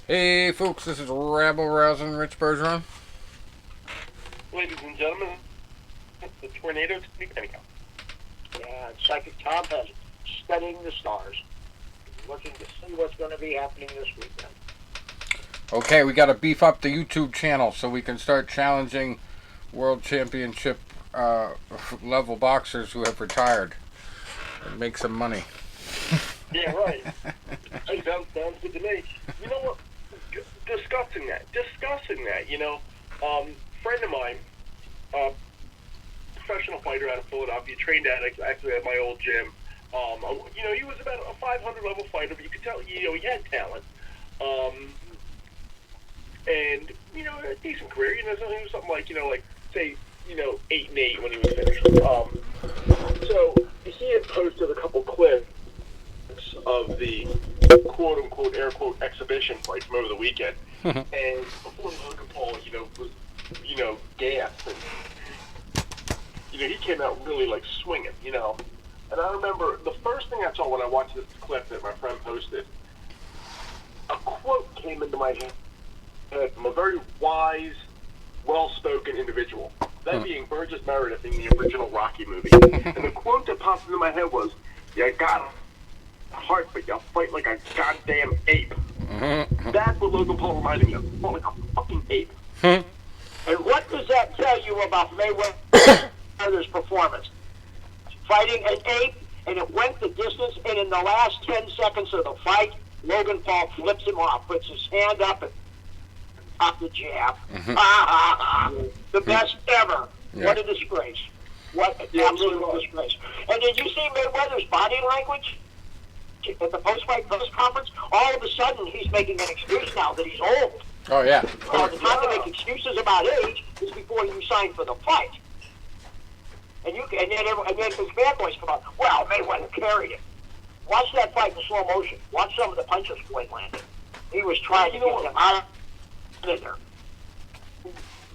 Hey folks, this is Rabble Rousing Rich Bergeron. Ladies and gentlemen, the tornado technique. Anyhow. Yeah, Psychic Tom has studying the stars, looking to see what's going to be happening this weekend. Okay, we got to beef up the YouTube channel so we can start challenging world championship level boxers who have retired and make some money. Yeah, right. Hey, sounds good to me. You know what? Discussing that. Friend of mine, professional fighter out of Philadelphia, trained at actually at my old gym. He was about a 500 level fighter, but you could tell, he had talent. And a decent career. He was something like, say, 8-8 when he was finished. So he had posted a couple clips of the quote unquote air quote exhibition fight from over the weekend. And before Logan Paul, was gassed, and he came out really like swinging, And I remember the first thing I saw when I watched this clip that my friend posted, a quote came into my head from a very wise, well-spoken individual. That being Burgess Meredith in the original Rocky movie. And the quote that popped into my head was, "You got a heart, but you fight like a goddamn ape." That's what Logan Paul reminded me of. Fought like a fucking ape. And what does that tell you about Mayweather's performance? Fighting an ape, and it went the distance, and in the last 10 seconds of the fight, Logan Paul flips him off, puts his hand up, and off the jab. The best ever. Yeah. What a disgrace. What an absolute disgrace. And did you see Mayweather's body language at the post-fight press conference? All of a sudden, he's making an excuse now that he's old. Oh, yeah. The time to make excuses about age is before you sign for the fight. And then his bad boys come out, well, Mayweather carried it. Watch that fight in slow motion. Watch some of the punches Floyd landed. He was trying to get him out of there.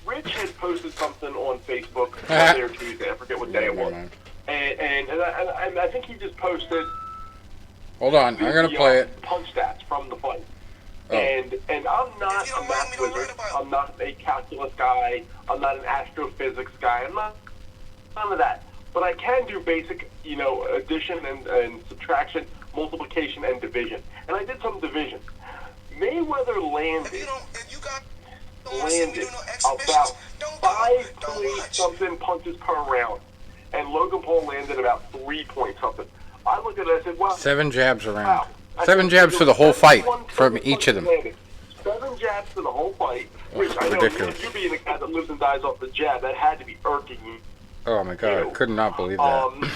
Rich had posted something on Facebook Monday or Tuesday. I forget what day it was. And I think he just posted. Hold on, I'm gonna play it. Punch stats from the fight. Oh. And I'm not a math wizard. I'm not a calculus guy. I'm not an astrophysics guy. I'm not none of that. But I can do basic, addition and subtraction, multiplication and division. And I did some division. Mayweather landed about 5-point-something punches per round. And Logan Paul landed about 3-point-something. I looked at it and I said, well, 7 jabs around. wow. 7 jabs for the whole fight from each of them. 7 jabs for the whole fight, which I know Ridiculous. you being a guy that lives and dies off the jab, that had to be irking you. Oh my god, I could not believe that.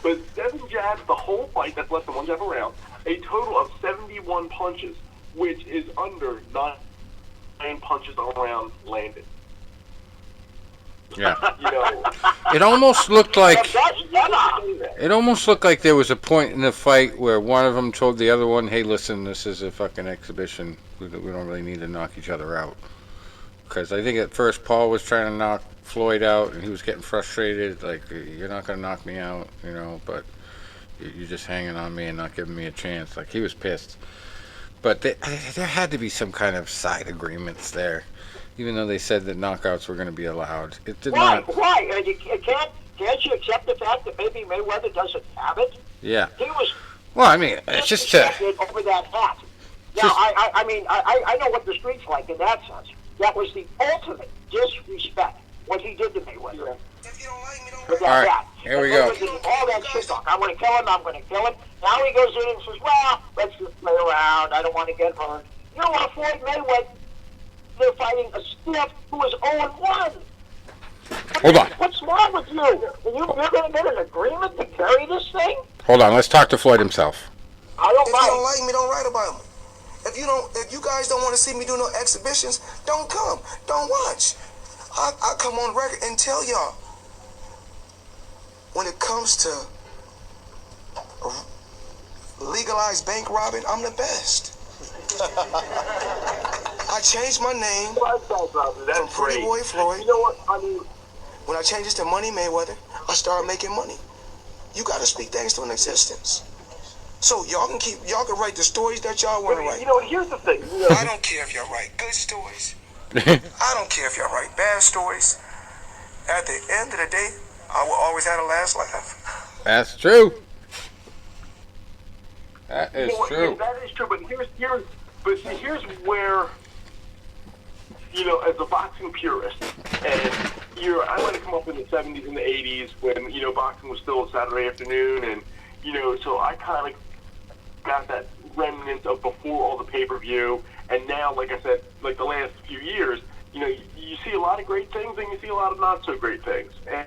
But 7 jabs the whole fight, that's less than 1 jab a round, a total of 71 punches, which is under 9 punches a round landed. Yeah. It almost looked like there was a point in the fight where one of them told the other one, "Hey, listen, this is a fucking exhibition. We don't really need to knock each other out." Because I think at first Paul was trying to knock Floyd out, and he was getting frustrated, like, "You're not gonna knock me out, but you're just hanging on me and not giving me a chance." Like, he was pissed. But there had to be some kind of side agreements there. Even though they said that knockouts were going to be allowed, it did not. Why? Can't you accept the fact that maybe Mayweather doesn't have it? Yeah. He was. Well, I mean, it's just over that hat. Now, I know what the street's like in that sense. That was the ultimate disrespect what he did to Mayweather. If you don't like me, don't With that All right, hat. here we go. All that shit talk. I'm going to kill him. I'm going to kill him. Now he goes in and says, "Well, let's just play around. I don't want to get hurt." You know what, Floyd Mayweather? They're fighting a stiff who is 0-1. Hold on. What's wrong with you? You're going to get an agreement to carry this thing? Hold on. Let's talk to Floyd himself. I don't If you don't like me, don't write about me. If you guys don't want to see me do no exhibitions, don't come. Don't watch. I come on record and tell y'all, when it comes to legalized bank robbing, I'm the best. I changed my name from Pretty Boy Floyd. You know what? I mean, when I changed it to Money Mayweather, I started making money. You got to speak things to an existence. So y'all can write the stories that y'all want to write. You know, and here's the thing. You know, I don't care if y'all write good stories. I don't care if y'all write bad stories. At the end of the day, I will always have the last laugh. That's true. That is yeah, true. that is true. But here's where, you know, as a boxing purist, and I might have come up in the 70s and the 80s when, you know, boxing was still a Saturday afternoon, and, you know, so I kind of got that remnant of before all the pay-per-view, and now, like I said, like the last few years, you know, you see a lot of great things and you see a lot of not so great things, and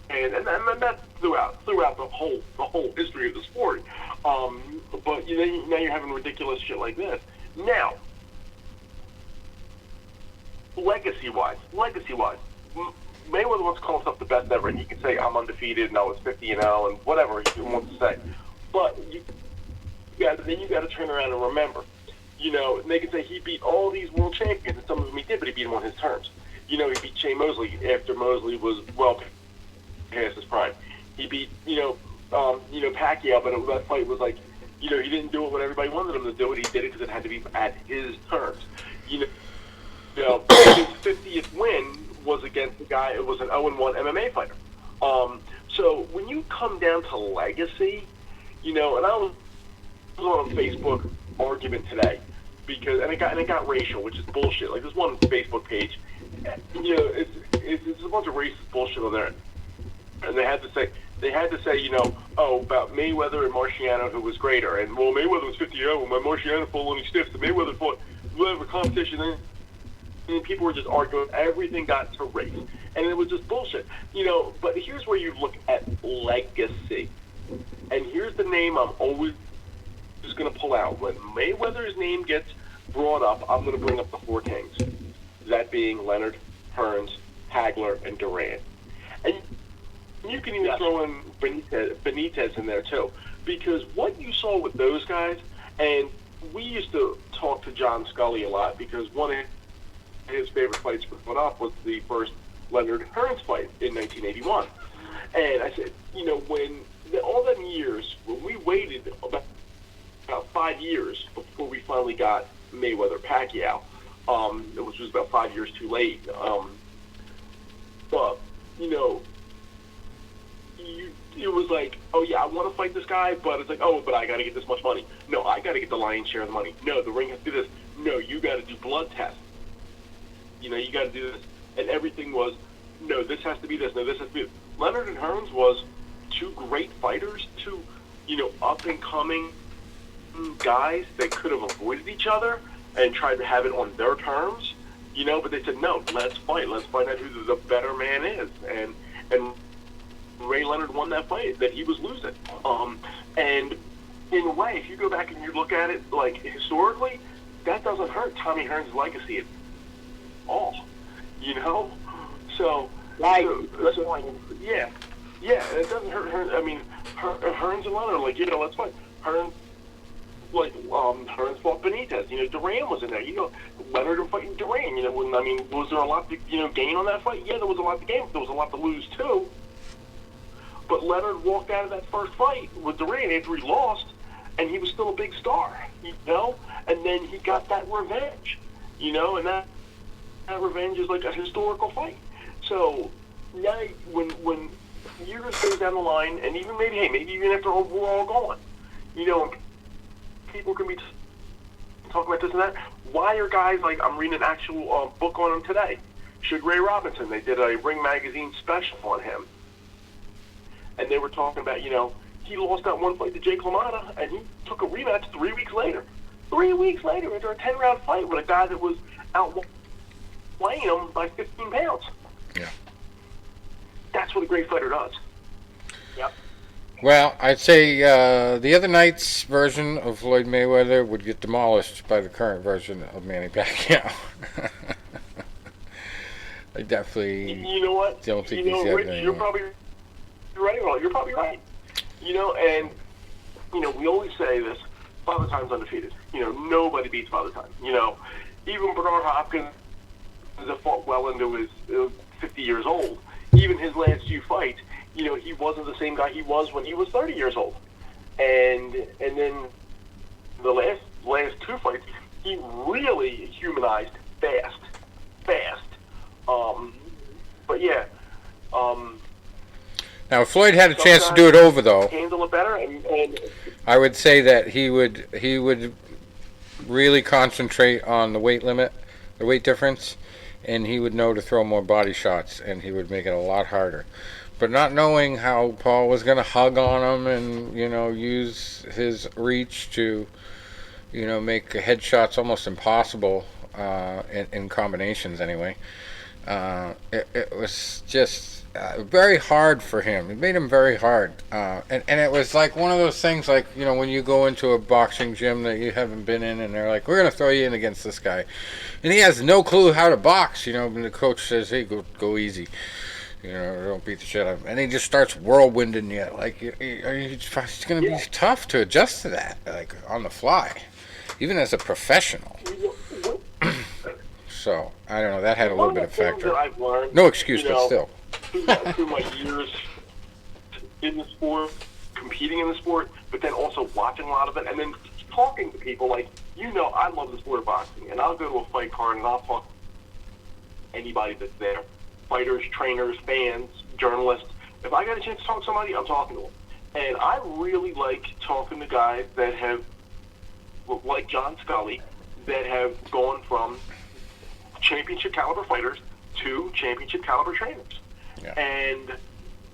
that's throughout the whole history of the sport. But you know, now you're having ridiculous shit like this. Now, legacy-wise, Mayweather wants to call himself the best ever, and he can say I'm undefeated and I was 50-0 and whatever he wants to say. But then you got to turn around and remember, you know, they can say he beat all these world champions, and some of them he did, but he beat them on his terms. You know, he beat Shane Mosley after Mosley was well past his prime. He beat, Pacquiao, but that fight was like, you know, he didn't do it when everybody wanted him to do it. He did it because it had to be at his terms. You know, his 50th win was against the guy. It was an 0-1 MMA fighter. So when you come down to legacy, you know, and I was on a Facebook argument today because, and it got racial, which is bullshit. Like this one Facebook page, you know, it's a bunch of racist bullshit on there, and they had to say, you know, about Mayweather and Marciano, who was greater, and well, Mayweather was 50-0, when Marciano fought only stiff, the Mayweather fought whatever competition. And people were just arguing. Everything got to race, and it was just bullshit, you know. But here's where you look at legacy, and here's the name I'm always just going to pull out. When Mayweather's name gets brought up, I'm going to bring up the four kings, that being Leonard, Hearns, Hagler, and Duran. And you can even throw in Benitez in there too, because what you saw with those guys, and we used to talk to John Scully a lot because one of his favorite fights put up was the first Leonard Hearns fight in 1981. And I said, you know, when all them years, when we waited about 5 years before we finally got Mayweather-Pacquiao, which was about 5 years too late. But, you know, it was like, oh yeah, I want to fight this guy, but it's like, oh, but I got to get this much money. No, I got to get the lion's share of the money. No, the ring has to do this. No, you got to do blood tests. You know, you got to do this. And everything was, no, this has to be this. No, this has to be this. Leonard and Hearns was two great fighters, two, you know, up-and-coming guys that could have avoided each other and tried to have it on their terms, you know, but they said, no, let's fight. Let's find out who the better man is. And Ray Leonard won that fight that he was losing. And in a way, if you go back and you look at it, like, historically, that doesn't hurt Tommy Hearns' legacy at all, you know? So, right. Yeah, it doesn't hurt Hearns. I mean, Hearns and Leonard, like, you know, let's fight. Hearns fought Benitez. You know, Duran was in there. You know, Leonard and fighting Duran. You know, was there a lot to, you know, gain on that fight? Yeah, there was a lot to gain, but there was a lot to lose too. But Leonard walked out of that first fight with Duran after he lost, and he was still a big star, you know? And then he got that revenge, you know? And that revenge is like a historical fight. So now when years goes down the line, and even maybe even after we're all gone, you know, people can be talking about this and that. Why are guys like, I'm reading an actual book on him today, Sugar Ray Robinson. They did a Ring Magazine special on him. And they were talking about, you know, he lost that one fight to Jake LaMotta, and he took a rematch 3 weeks later. 3 weeks later, after a 10-round fight with a guy that was outweighing him by 15 pounds. Yeah. That's what a great fighter does. Yep. Well, I'd say the other night's version of Floyd Mayweather would get demolished by the current version of Manny Pacquiao. I definitely you know what? don't think you know, he's Rich, you're probably right. Well, you're probably right. You know, and you know, we always say this: Father Time's undefeated. You know, nobody beats Father Time. You know, even Bernard Hopkins has fought well into his 50 years old. Even his last few fights, you know, he wasn't the same guy he was when he was 30 years old. and then the last two fights, he really humanized fast. But yeah. Now, if Floyd had a chance to do it over, though, handle it better, and I would say that he would really concentrate on the weight limit, the weight difference, and he would know to throw more body shots, and he would make it a lot harder. But not knowing how Paul was going to hug on him and, use his reach to, make headshots almost impossible in combinations anyway. It was just very hard for him. It made him very hard. And it was like one of those things like, when you go into a boxing gym that you haven't been in and they're like, we're going to throw you in against this guy. And he has no clue how to box, and the coach says, hey, go easy. Don't beat the shit out of him. And he just starts whirlwinding you. Like, it's going to be tough to adjust to that, like, on the fly, even as a professional. So, I don't know, that had a little bit of factor. No excuse, but still. Through my years in the sport, competing in the sport, but then also watching a lot of it, and then talking to people like, I love the sport of boxing, and I'll go to a fight card and I'll talk to anybody that's there. Fighters, trainers, fans, journalists. If I got a chance to talk to somebody, I'm talking to them. And I really like talking to guys that have, like John Scully, that have gone from championship caliber fighters to championship caliber trainers. Yeah. And,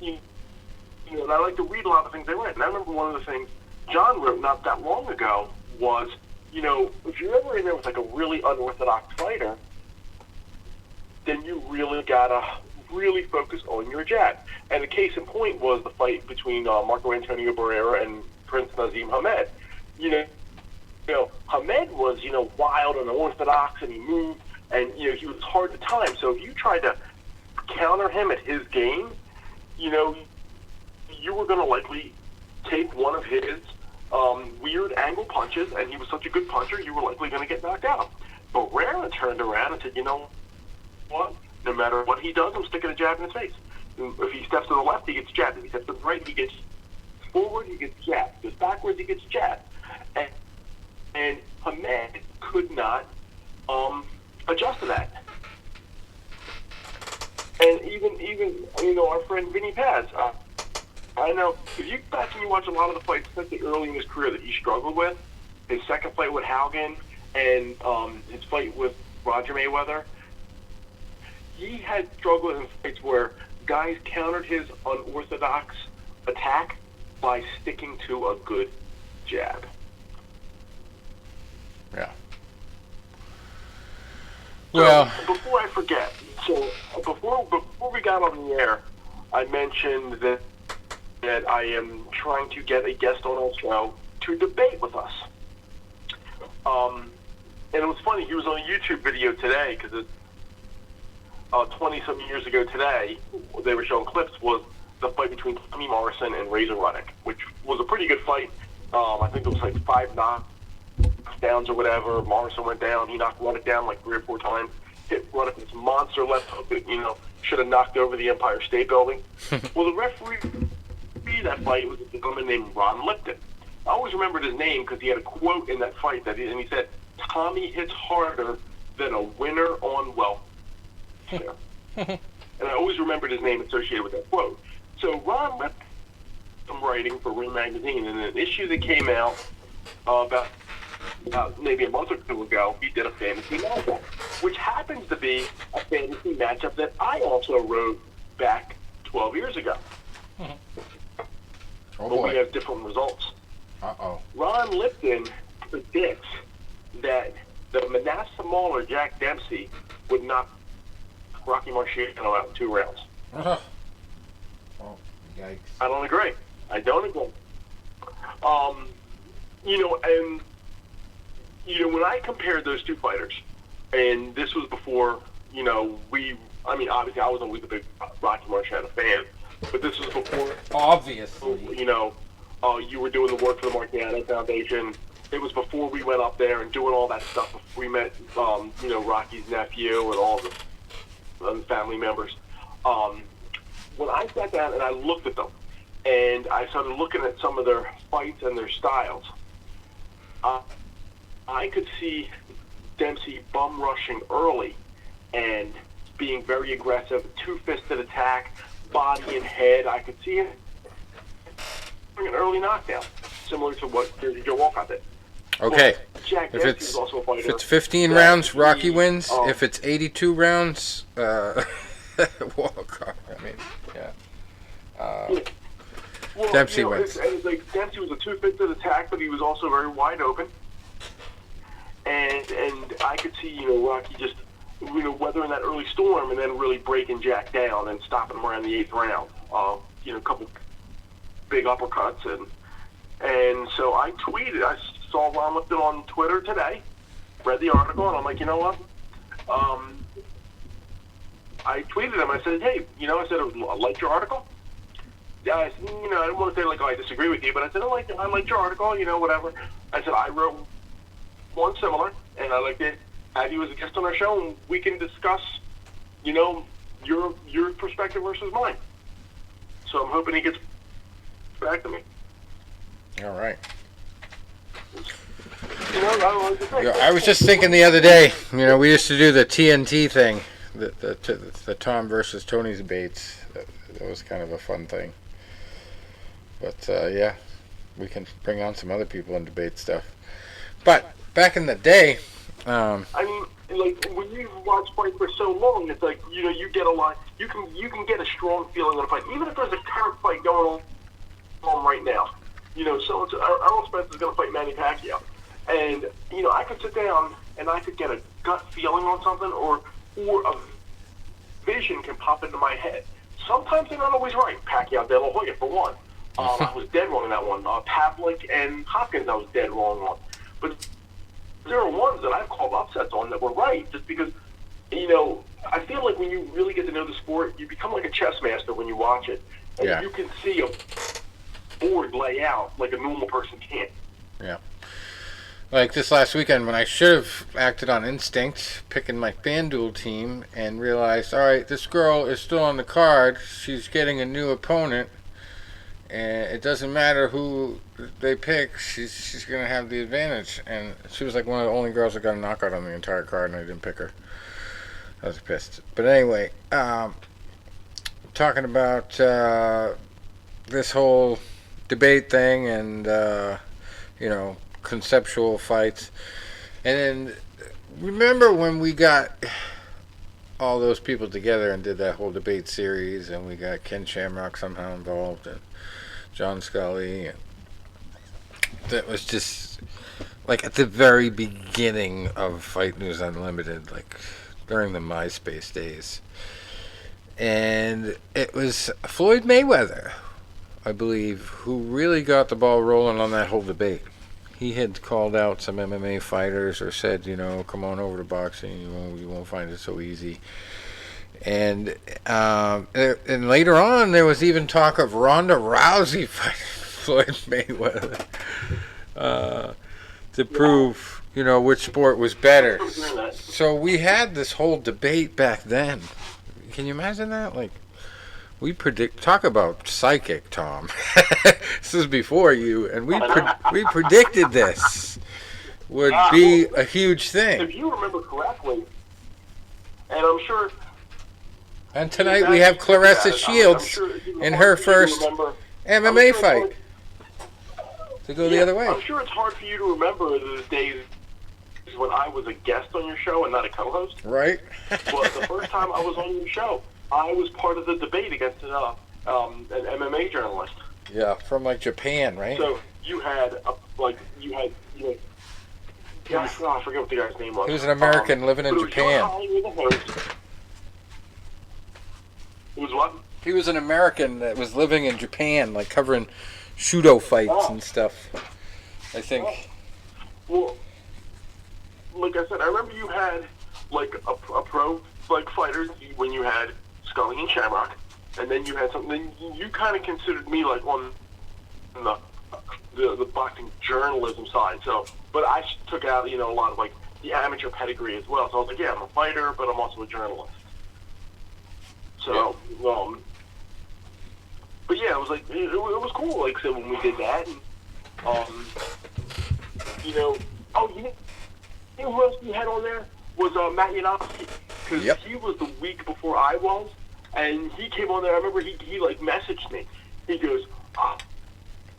and I like to read a lot of the things they write. And I remember one of the things John wrote not that long ago was, if you're ever in there with like a really unorthodox fighter, then you really gotta really focus on your jab. And the case in point was the fight between Marco Antonio Barrera and Prince Nazim Hamed. Hamed was, wild and unorthodox, and he moved, and, he was hard to time. So if you tried to counter him at his game, you were going to likely take one of his weird angle punches, and he was such a good puncher, you were likely going to get knocked out. Barrera turned around and said, what? No matter what he does, I'm sticking a jab in his face. If he steps to the left, he gets jabbed. If he steps to the right, he gets forward, he gets jabbed. If he goes backwards, he gets jabbed. And Hamed could not adjust to that. And even our friend Vinny Paz, I know, if you go back and you watch a lot of the fights, especially early in his career, that he struggled with, his second fight with Haugen and his fight with Roger Mayweather, he had struggled in fights where guys countered his unorthodox attack by sticking to a good jab. Yeah. Well, before I forget, before we got on the air, I mentioned that I am trying to get a guest on our show to debate with us. And it was funny, he was on a YouTube video today, because 20-some years ago today, they were showing clips, was the fight between Tommy Morrison and Rozenstruik, which was a pretty good fight. I think it was like 5 knockdowns or whatever. Morrison went down. He knocked Ruddock down like 3 or 4 times. Hit Ruddock with this monster left hook that, should have knocked over the Empire State Building. Well, the referee that fight was a gentleman named Ron Lipton. I always remembered his name because he had a quote in that fight, and he said, Tommy hits harder than a winner on welfare. And I always remembered his name associated with that quote. So Ron Lipton, some writing for Ring Magazine, and an issue that came out about maybe a month or 2 ago, he did a fantasy matchup, which happens to be a fantasy matchup that I also wrote back 12 years ago. Oh, but boy. we have different results. Uh-oh. Ron Lipton predicts that the Manasseh Mauler Jack Dempsey would knock Rocky Marciano out in 2 rounds. Oh, yikes. I don't agree. When I compared those 2 fighters, and this was before, obviously I was always a big Rocky Marciano fan, but this was before, obviously, you were doing the work for the Marciano Foundation. It was before we went up there and doing all that stuff. Before we met, Rocky's nephew and all the family members. When I sat down and I looked at them, and I started looking at some of their fights and their styles. I could see Dempsey bum rushing early and being very aggressive, two-fisted attack, body and head. I could see him an early knockdown, similar to what Joe Walcott did. Okay. Well, Jack If Dempsey it's was also a fighter. if it's 15 that rounds, Rocky he, wins. If it's 82 rounds, Walcott. I mean, yeah. Well, Dempsey you know, wins. It's like Dempsey was a two-fisted attack, but he was also very wide open. And I could see, Rocky just, weathering that early storm and then really breaking Jack down and stopping him around the 8th round. A couple big uppercuts. And so I tweeted, I saw Ron Lipton on Twitter today, read the article, and I'm like, you know what? I tweeted him. I said, hey, I liked your article. Yeah, I didn't want to say like, oh, I disagree with you, but I said, I liked your article, whatever. I said, I wrote one similar, and I'd like to have you as a guest on our show, and we can discuss, your perspective versus mine. So I'm hoping he gets back to me. All right. I I was just thinking the other day, we used to do the TNT thing, the Tom versus Tony debates. That was kind of a fun thing. But, yeah, we can bring on some other people and debate stuff. But back in the day, I mean, like when you watch fight for so long, it's like you get a lot. You can get a strong feeling on a fight, even if there's a current fight going on right now. So Errol Spence is going to fight Manny Pacquiao, and I could sit down and I could get a gut feeling on something, or a vision can pop into my head. Sometimes they're not always right. Pacquiao, De La Hoya, for one. I was dead wrong in that one. Pavlik and Hopkins, I was dead wrong on. But there are ones that I've called upsets on that were right, just because, I feel like when you really get to know the sport, you become like a chess master when you watch it. And Yeah. you can see a board lay out like a normal person can't. yeah. Like this last weekend when I should have acted on instinct, picking my FanDuel team, and realized, all right, this girl is still on the card. She's getting a new opponent, and it doesn't matter who they pick. She's going to have the advantage. And she was like one of the only girls that got a knockout on the entire card, and I didn't pick her. I was pissed. But anyway, talking about this whole debate thing and, conceptual fights. And then remember when we got all those people together and did that whole debate series, and we got Ken Shamrock somehow involved and John Scully, and that was just like at the very beginning of Fight News Unlimited, like during the MySpace days. And it was Floyd Mayweather, I believe, who really got the ball rolling on that whole debate. He had called out some MMA fighters or said, come on over to boxing. You won't find it so easy. And later on, there was even talk of Ronda Rousey fighting Floyd Mayweather to prove, which sport was better. So we had this whole debate back then. Can you imagine that? Like, we talk about psychic, Tom. This is before you, and we predicted this would be a huge thing. If you remember correctly, and I'm sure. And tonight we have Clarissa Shields in her first MMA fight to go the other way. I'm sure it's hard for you to remember those days when I was a guest on your show and not a co-host. Right. But the first time I was on your show, I was part of the debate against an MMA journalist. Yeah, from like Japan, right? So you had, I forget what the guy's name was. He was an American living in Japan. It was what? He was an American that was living in Japan, like covering Shudo fights and stuff, I think. Well, like I said, I remember you had like a pro like fighters when you had Scully and Shamrock, and then you had something. You kind of considered me like on the boxing journalism side. So, but I took out a lot of like the amateur pedigree as well. So I was like, yeah, I'm a fighter, but I'm also a journalist. So, but yeah, it was like it was cool. Like so when we did that, and you know, you know who else we had on there was Matt Yanofsky, because Yep. he was the week before I was, and he came on there. I remember he like messaged me. He goes, oh,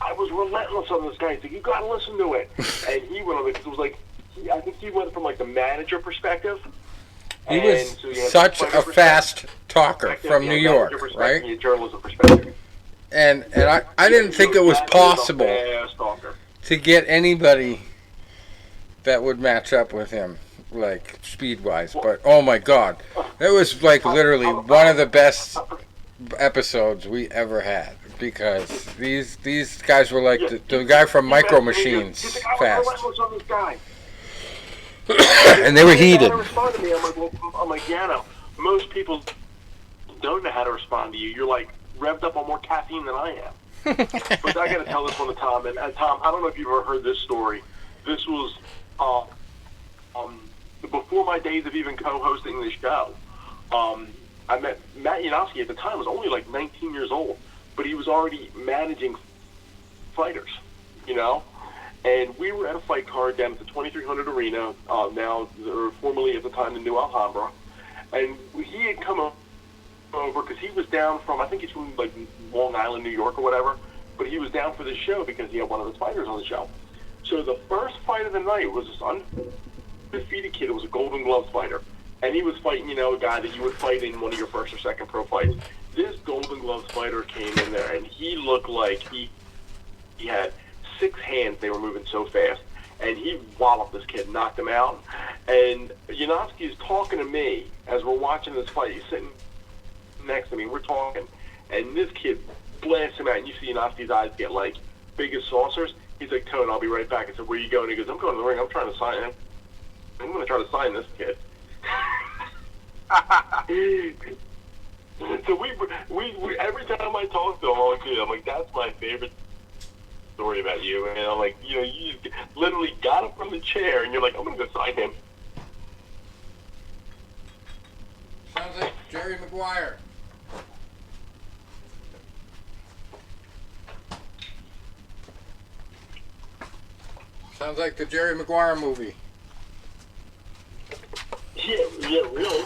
I was relentless on this guy. He's like, you gotta listen to it. And he went on it because it was like, I think he went from like the manager perspective. He was so you had such the a fighter fast talker perspective, from you New had York, manager perspective, right? you had journalism perspective. And I didn't think it was Matt was a possible fast talker. to get anybody that would match up with him, like speed-wise. But oh my God, it was like literally one of the best episodes we ever had, because these guys were like the guy from Micro Machines He's like, I was fast, relentless on this guy. and they were He heated. had to respond to me. I'm like, yeah, no. Most people don't know how to respond to you. You're like revved up on more caffeine than I am. But I got to tell this one to Tom. And Tom, I don't know if you've ever heard this story. This was before my days of even co-hosting this show. I met Matt Yanofsky at the time. Was only like 19 years old, but he was already managing fighters. You know. And we were at a fight card down at the 2300 Arena, now, or formerly at the time, the New Alhambra. And he had come over because he was down from, I think he's from like Long Island, New York or whatever, but he was down for this show because he had one of his fighters on the show. So the first fight of the night was this undefeated kid. It was a Golden Gloves fighter. And he was fighting, you know, a guy that you would fight in one of your first or second pro fights. This Golden Gloves fighter came in there, and he looked like he had 6 hands. They were moving so fast, and he walloped this kid, knocked him out. And Yanofsky is talking to me as we're watching this fight. He's sitting next to me. We're talking, and this kid blasts him out, and you see Yanofsky's eyes get like big as saucers. He's like, Tone, I'll be right back. I said, where you going? He goes, I'm going to the ring. I'm trying to sign him. I'm going to try to sign this kid. So we every time I talk to him, I'm like, that's my favorite story about you. And I'm like, you know, you literally got him from the chair, and you're like, I'm going to go sign him. Sounds like Jerry Maguire. Sounds like the Jerry Maguire movie. Yeah, really.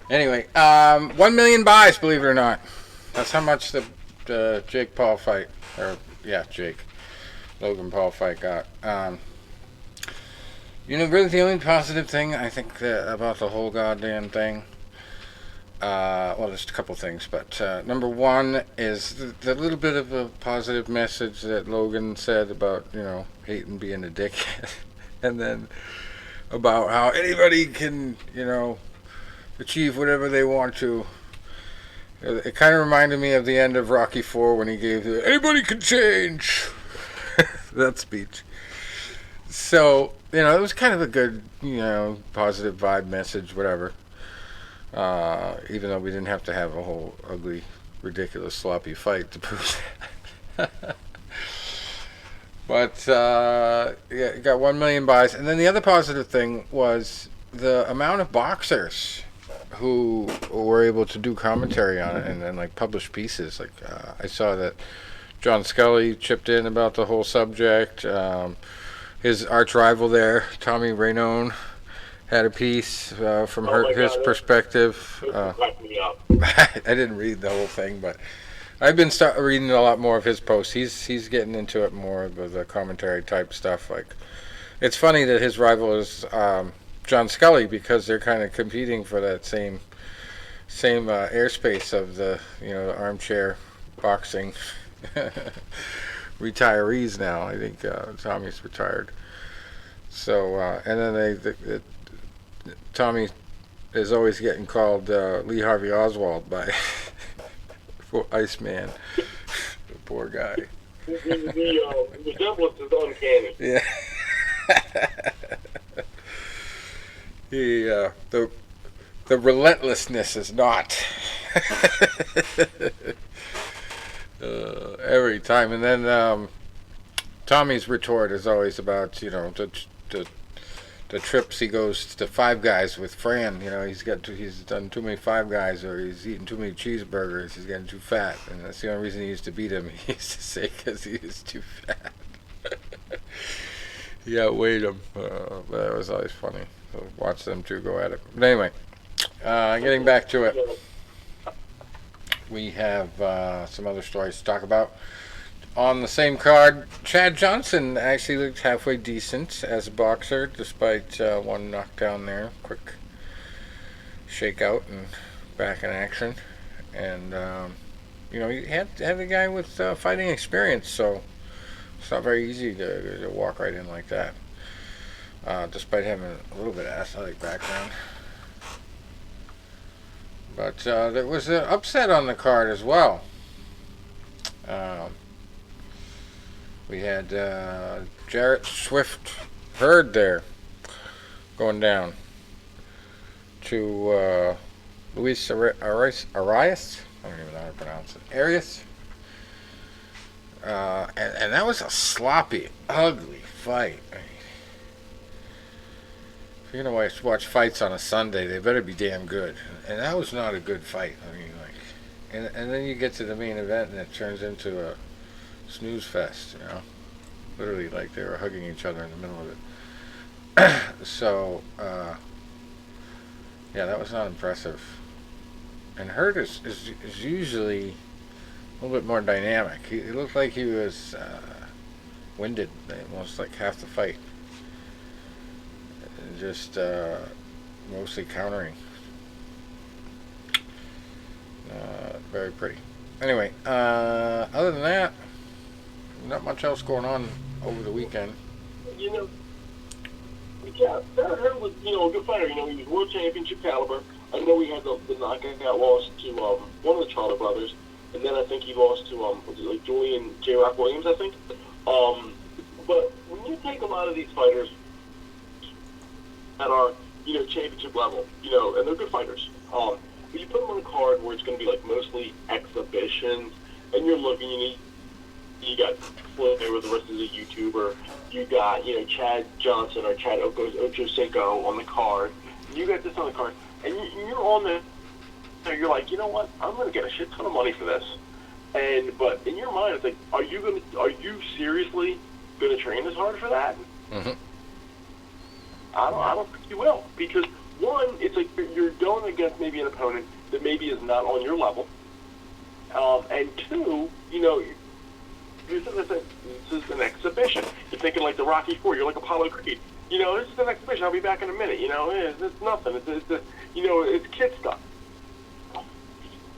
Anyway, 1 million buys, believe it or not. That's how much the Jake Paul fight, Logan Paul fight got. You know, really the only positive thing I think about the whole goddamn thing, well, there's a couple things, but number one is the little bit of a positive message that Logan said about, you know, hating being a dickhead, and then about how anybody can, you know, achieve whatever they want to. It kind of reminded me of the end of Rocky IV when he gave the "anybody can change" that speech. So, you know, it was kind of a good, you know, positive vibe message, whatever. Even though we didn't have to have a whole ugly, ridiculous, sloppy fight to prove that. But, yeah, it got 1 million buys. And then the other positive thing was the amount of boxers who were able to do commentary on it and then, like, publish pieces. Like, I saw that John Scully chipped in about the whole subject. His arch rival there, Tommy Rainone, had a piece from his perspective. I didn't read the whole thing, but I've been reading a lot more of his posts. He's getting into it more with the commentary type stuff. Like, it's funny that his rival is John Scully, because they're kind of competing for that same airspace of the, you know, armchair boxing retirees now. I think Tommy's retired. So and then Tommy is always getting called Lee Harvey Oswald by for Iceman. The poor guy. The resemblance is uncanny. Yeah. The relentlessness is not. Every time. And then Tommy's retort is always about, you know, the the trips he goes to Five Guys with Fran. You know, he's done too many Five Guys, or he's eaten too many cheeseburgers. He's getting too fat, and that's the only reason he used to beat him. He used to say because he was too fat. He outweighed him. But that was always funny. So watch them two go at it. But anyway, getting back to it, we have some other stories to talk about. On the same card, Chad Johnson actually looked halfway decent as a boxer, despite one knockdown there. Quick shakeout and back in action. And, you know, he had a guy with fighting experience, so it's not very easy to walk right in like that, despite having a little bit of athletic background. But there was an upset on the card as well. We had Jarrett Swift Hurd there going down to Luis Arias. I don't even know how to pronounce it. Arias. And that was a sloppy, ugly fight. I mean, if you're going to watch fights on a Sunday, they better be damn good. And that was not a good fight. I mean, like, and then you get to the main event and it turns into a snooze fest, you know, literally like they were hugging each other in the middle of it. So, yeah, that was not impressive. And Hurt is usually a little bit more dynamic. He looked like he was winded almost like half the fight. Just mostly countering. Very pretty. Anyway, other than that, not much else going on over the weekend. You know, yeah, Barrett Hurd was, you know, a good fighter. You know, he was world championship caliber. I know he had the knockout loss to one of the Charter brothers, and then I think he lost to was it like Julian J. Rock Williams, I think. But when you take a lot of these fighters that are, you know, championship level, you know, and they're good fighters, but you put them on a card where it's going to be like mostly exhibitions, and you're looking, you got Floyd Mayweather versus a YouTuber, you got, you know, Chad Johnson or Chad Ochocinco on the card, you got this on the card, and you're on the, you're like, you know what, I'm going to get a shit ton of money for this, but in your mind it's like, are you seriously going to train this hard for that? Mm-hmm. I don't think you will, because one, it's like you're going against maybe an opponent that maybe is not on your level, and two, you know, you're thinking this is an exhibition. You're thinking like the Rocky IV. You're like Apollo Creed. You know, this is an exhibition. I'll be back in a minute. You know, it's nothing. It's you know, it's kid stuff.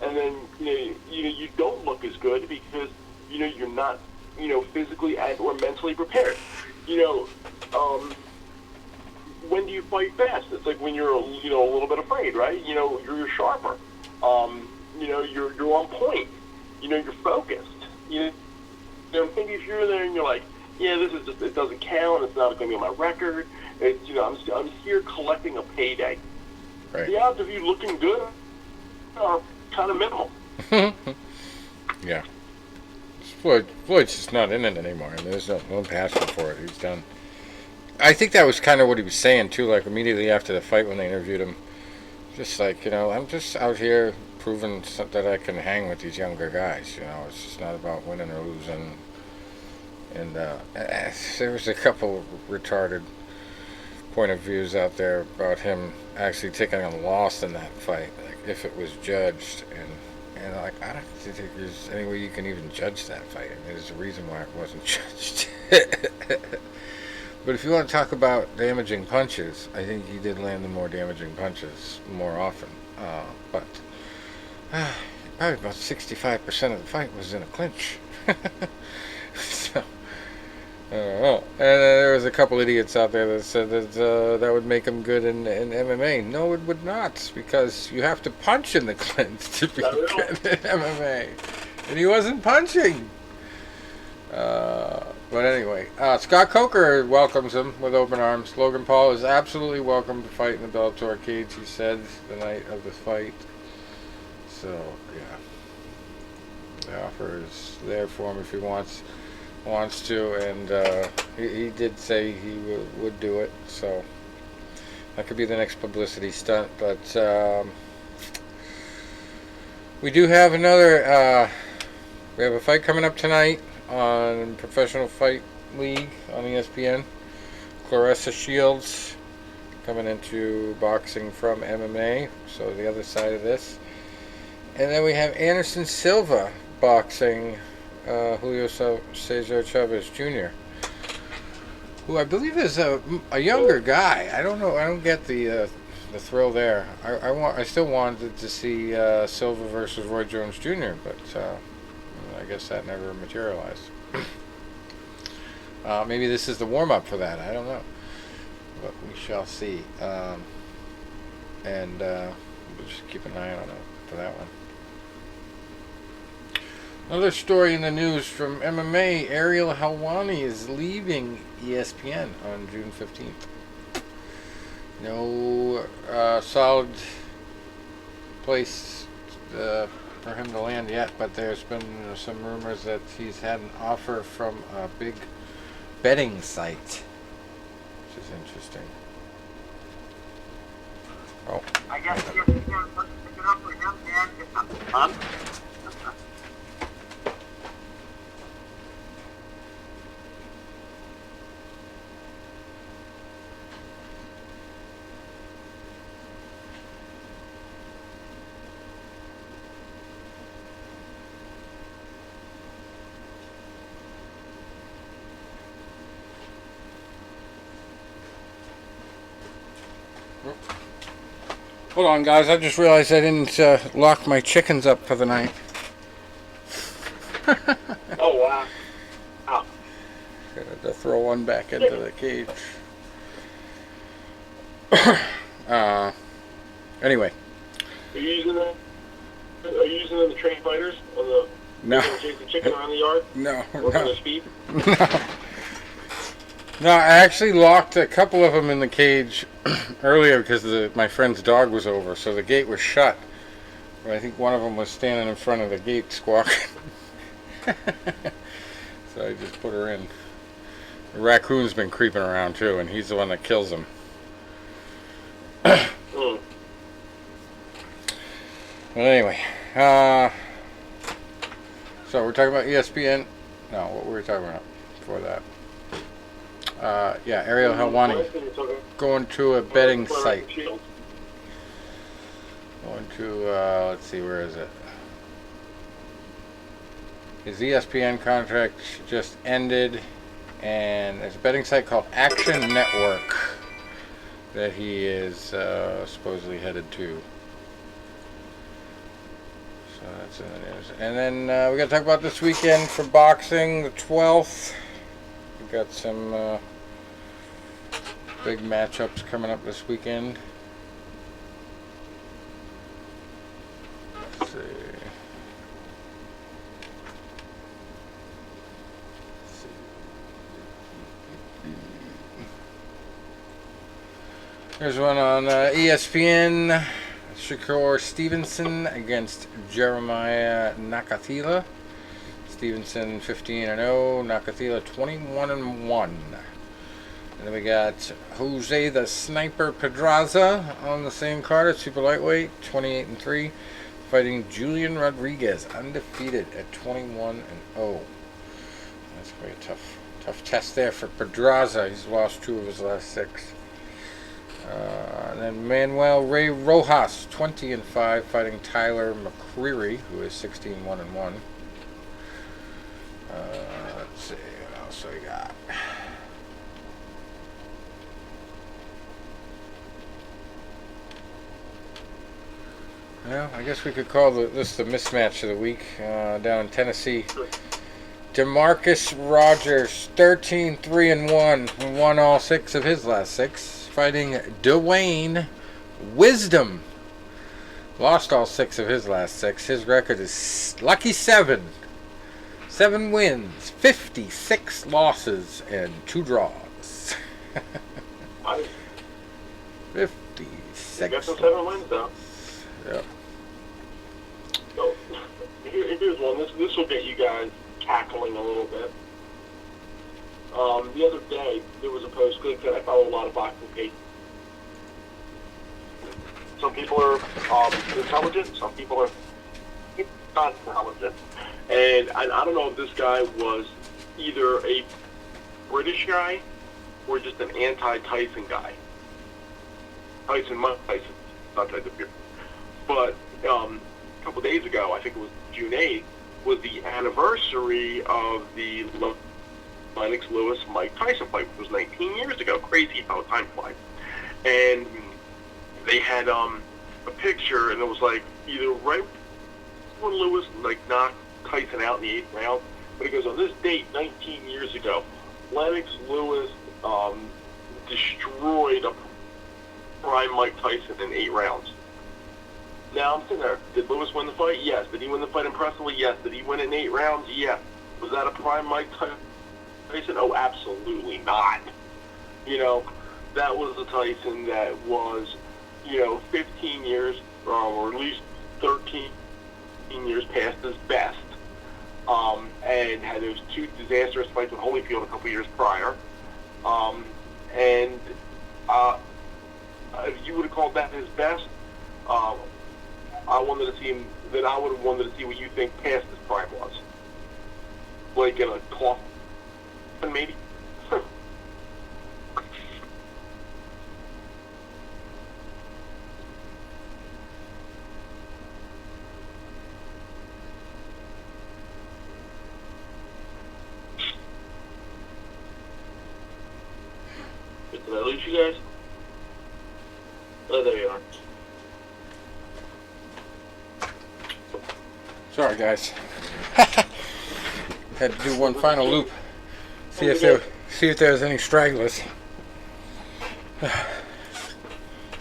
And then you don't look as good because you know you're not, you know, physically or mentally prepared. You know, when do you fight fast? It's like when you're, you know, a little bit afraid, right? You know, you're sharper. You know, you're on point. You know, you're focused. You know, maybe if you're there and you're like, yeah, this is just, it doesn't count. It's not going to be on my record. It's, you know, I'm here collecting a payday. Right. The odds of you looking good are kind of minimal. Yeah. Floyd's just not in it anymore. I mean, there's no passion for it. He's done. I think that was kind of what he was saying too. Like immediately after the fight when they interviewed him, just like, you know, I'm just out here proving that I can hang with these younger guys. You know, it's just not about winning or losing. And there was a couple retarded point of views out there about him actually taking a loss in that fight, like if it was judged, and like I don't think there's any way you can even judge that fight. I mean, there's a reason why it wasn't judged. But if you want to talk about damaging punches, I think he did land the more damaging punches more often. But probably about 65% of the fight was in a clinch. So, I don't know. And there was a couple idiots out there that said that that would make him good in MMA. No, it would not, because you have to punch in the clinch to be good in MMA. And he wasn't punching. But anyway, Scott Coker welcomes him with open arms. Logan Paul is absolutely welcome to fight in the Bellator cage, he said the night of the fight. So, yeah. The offer is there for him if he wants to, and he did say he would do it. So, That could be the next publicity stunt. But we do have another. We have a fight coming up tonight on Professional Fight League on ESPN. Clarissa Shields coming into boxing from MMA, so the other side of this. And then we have Anderson Silva boxing Julio Cesar Chavez Jr., who I believe is a younger guy. I don't know. I don't get the thrill there. I still wanted to see Silva versus Roy Jones Jr., but I guess that never materialized. Maybe this is the warm-up for that. I don't know. But we shall see. And we'll just keep an eye on it for that one. Another story in the news from MMA, Ariel Helwani is leaving ESPN on June 15th. No solid place for him to land yet, but there's been some rumors that he's had an offer from a big betting site, which is interesting. Oh. I guess you're picking up for him, man. Hold on, guys. I just realized I didn't lock my chickens up for the night. Oh, wow. Got to throw one back into the cage. Anyway. Are you using them? Are you using them to train fighters on the? No. Chase the chicken around the yard? No. Work on their speed? No, I actually locked a couple of them in the cage earlier because my friend's dog was over, so the gate was shut. But I think one of them was standing in front of the gate squawking. So I just put her in. The raccoon's been creeping around too, and he's the one that kills them. But anyway, so we're talking about ESPN. No, what were we talking about before that? Yeah, Ariel Helwani going to a betting site. Going to, let's see, where is it? His ESPN contract just ended, and there's a betting site called Action Network that he is supposedly headed to. So that's in the news. And then we got to talk about this weekend for boxing, the 12th. We got some big matchups coming up this weekend. Let's see. There's one on ESPN. Shakur Stevenson against Jeremiah Nakathila. Stevenson 15-0, Nakathila 21-1. And then we got Jose the Sniper Pedraza on the same card at super lightweight, 28-3, fighting Julian Rodriguez, undefeated at 21-0. That's going to be a tough test there for Pedraza. He's lost 2 of his last 6. And then Manuel Ray Rojas, 20-5, fighting Tyler McCreary, who is 16-1-1. Let's see, what else we got? Well, I guess we could call this the mismatch of the week down in Tennessee. DeMarcus Rogers, 13-3-1, won all 6 of his last 6, fighting Dwayne Wisdom. Lost all 6 of his last 6. His record is lucky 7. 7 wins, 56 losses, and 2 draws. 56. Got some 7 wins though. Yep. So here's one. This will get you guys cackling a little bit. The other day there was a post that I follow a lot of boxing pages, Some people are intelligent. Some people are not intelligent. And I don't know if this guy was either a British guy or just an anti-Tyson guy. Mike Tyson, not Tyson Fury. But a couple days ago, I think it was June 8th, was the anniversary of the Lennox Lewis-Mike Tyson fight, which was 19 years ago. Crazy how time flies. And they had a picture, and it was like either right when Lewis knocked Tyson out in the 8th round, but it goes, on this date 19 years ago, Lennox Lewis destroyed a prime Mike Tyson in 8 rounds. Now I'm sitting there, did Lewis win the fight? Yes. Did he win the fight impressively? Yes. Did he win it in 8 rounds? Yes. Was that a prime Mike Tyson? Oh, absolutely not. That was the Tyson that was, 15 years, or at least 13 years past his best, and had those 2 disastrous fights with Holyfield a couple years prior. If you would have called that his best, I wanted to see him. Then I would have wanted to see what you think past his prime was, like in a coffin, maybe. Did I lose you guys? Oh, there you are. Sorry, guys. Had to do one final loop. See if there was any stragglers.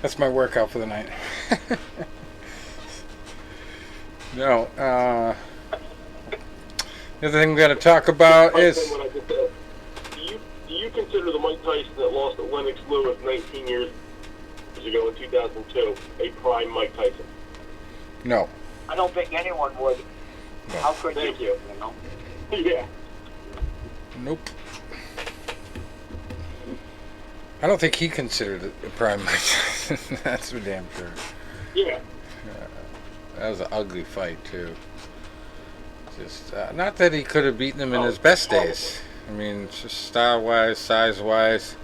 That's my workout for the night. No. The other thing we got to talk about is. Do you consider the Mike Tyson that lost at Lennox Lewis 19 years ago in 2002 a prime Mike Tyson? No. I don't think anyone would. No. How could Thank you? Yeah. Nope. I don't think he considered it a prime match. That's for damn sure. Yeah. That was an ugly fight too. Just not that he could have beaten him in his best days. I mean, just style-wise, size-wise,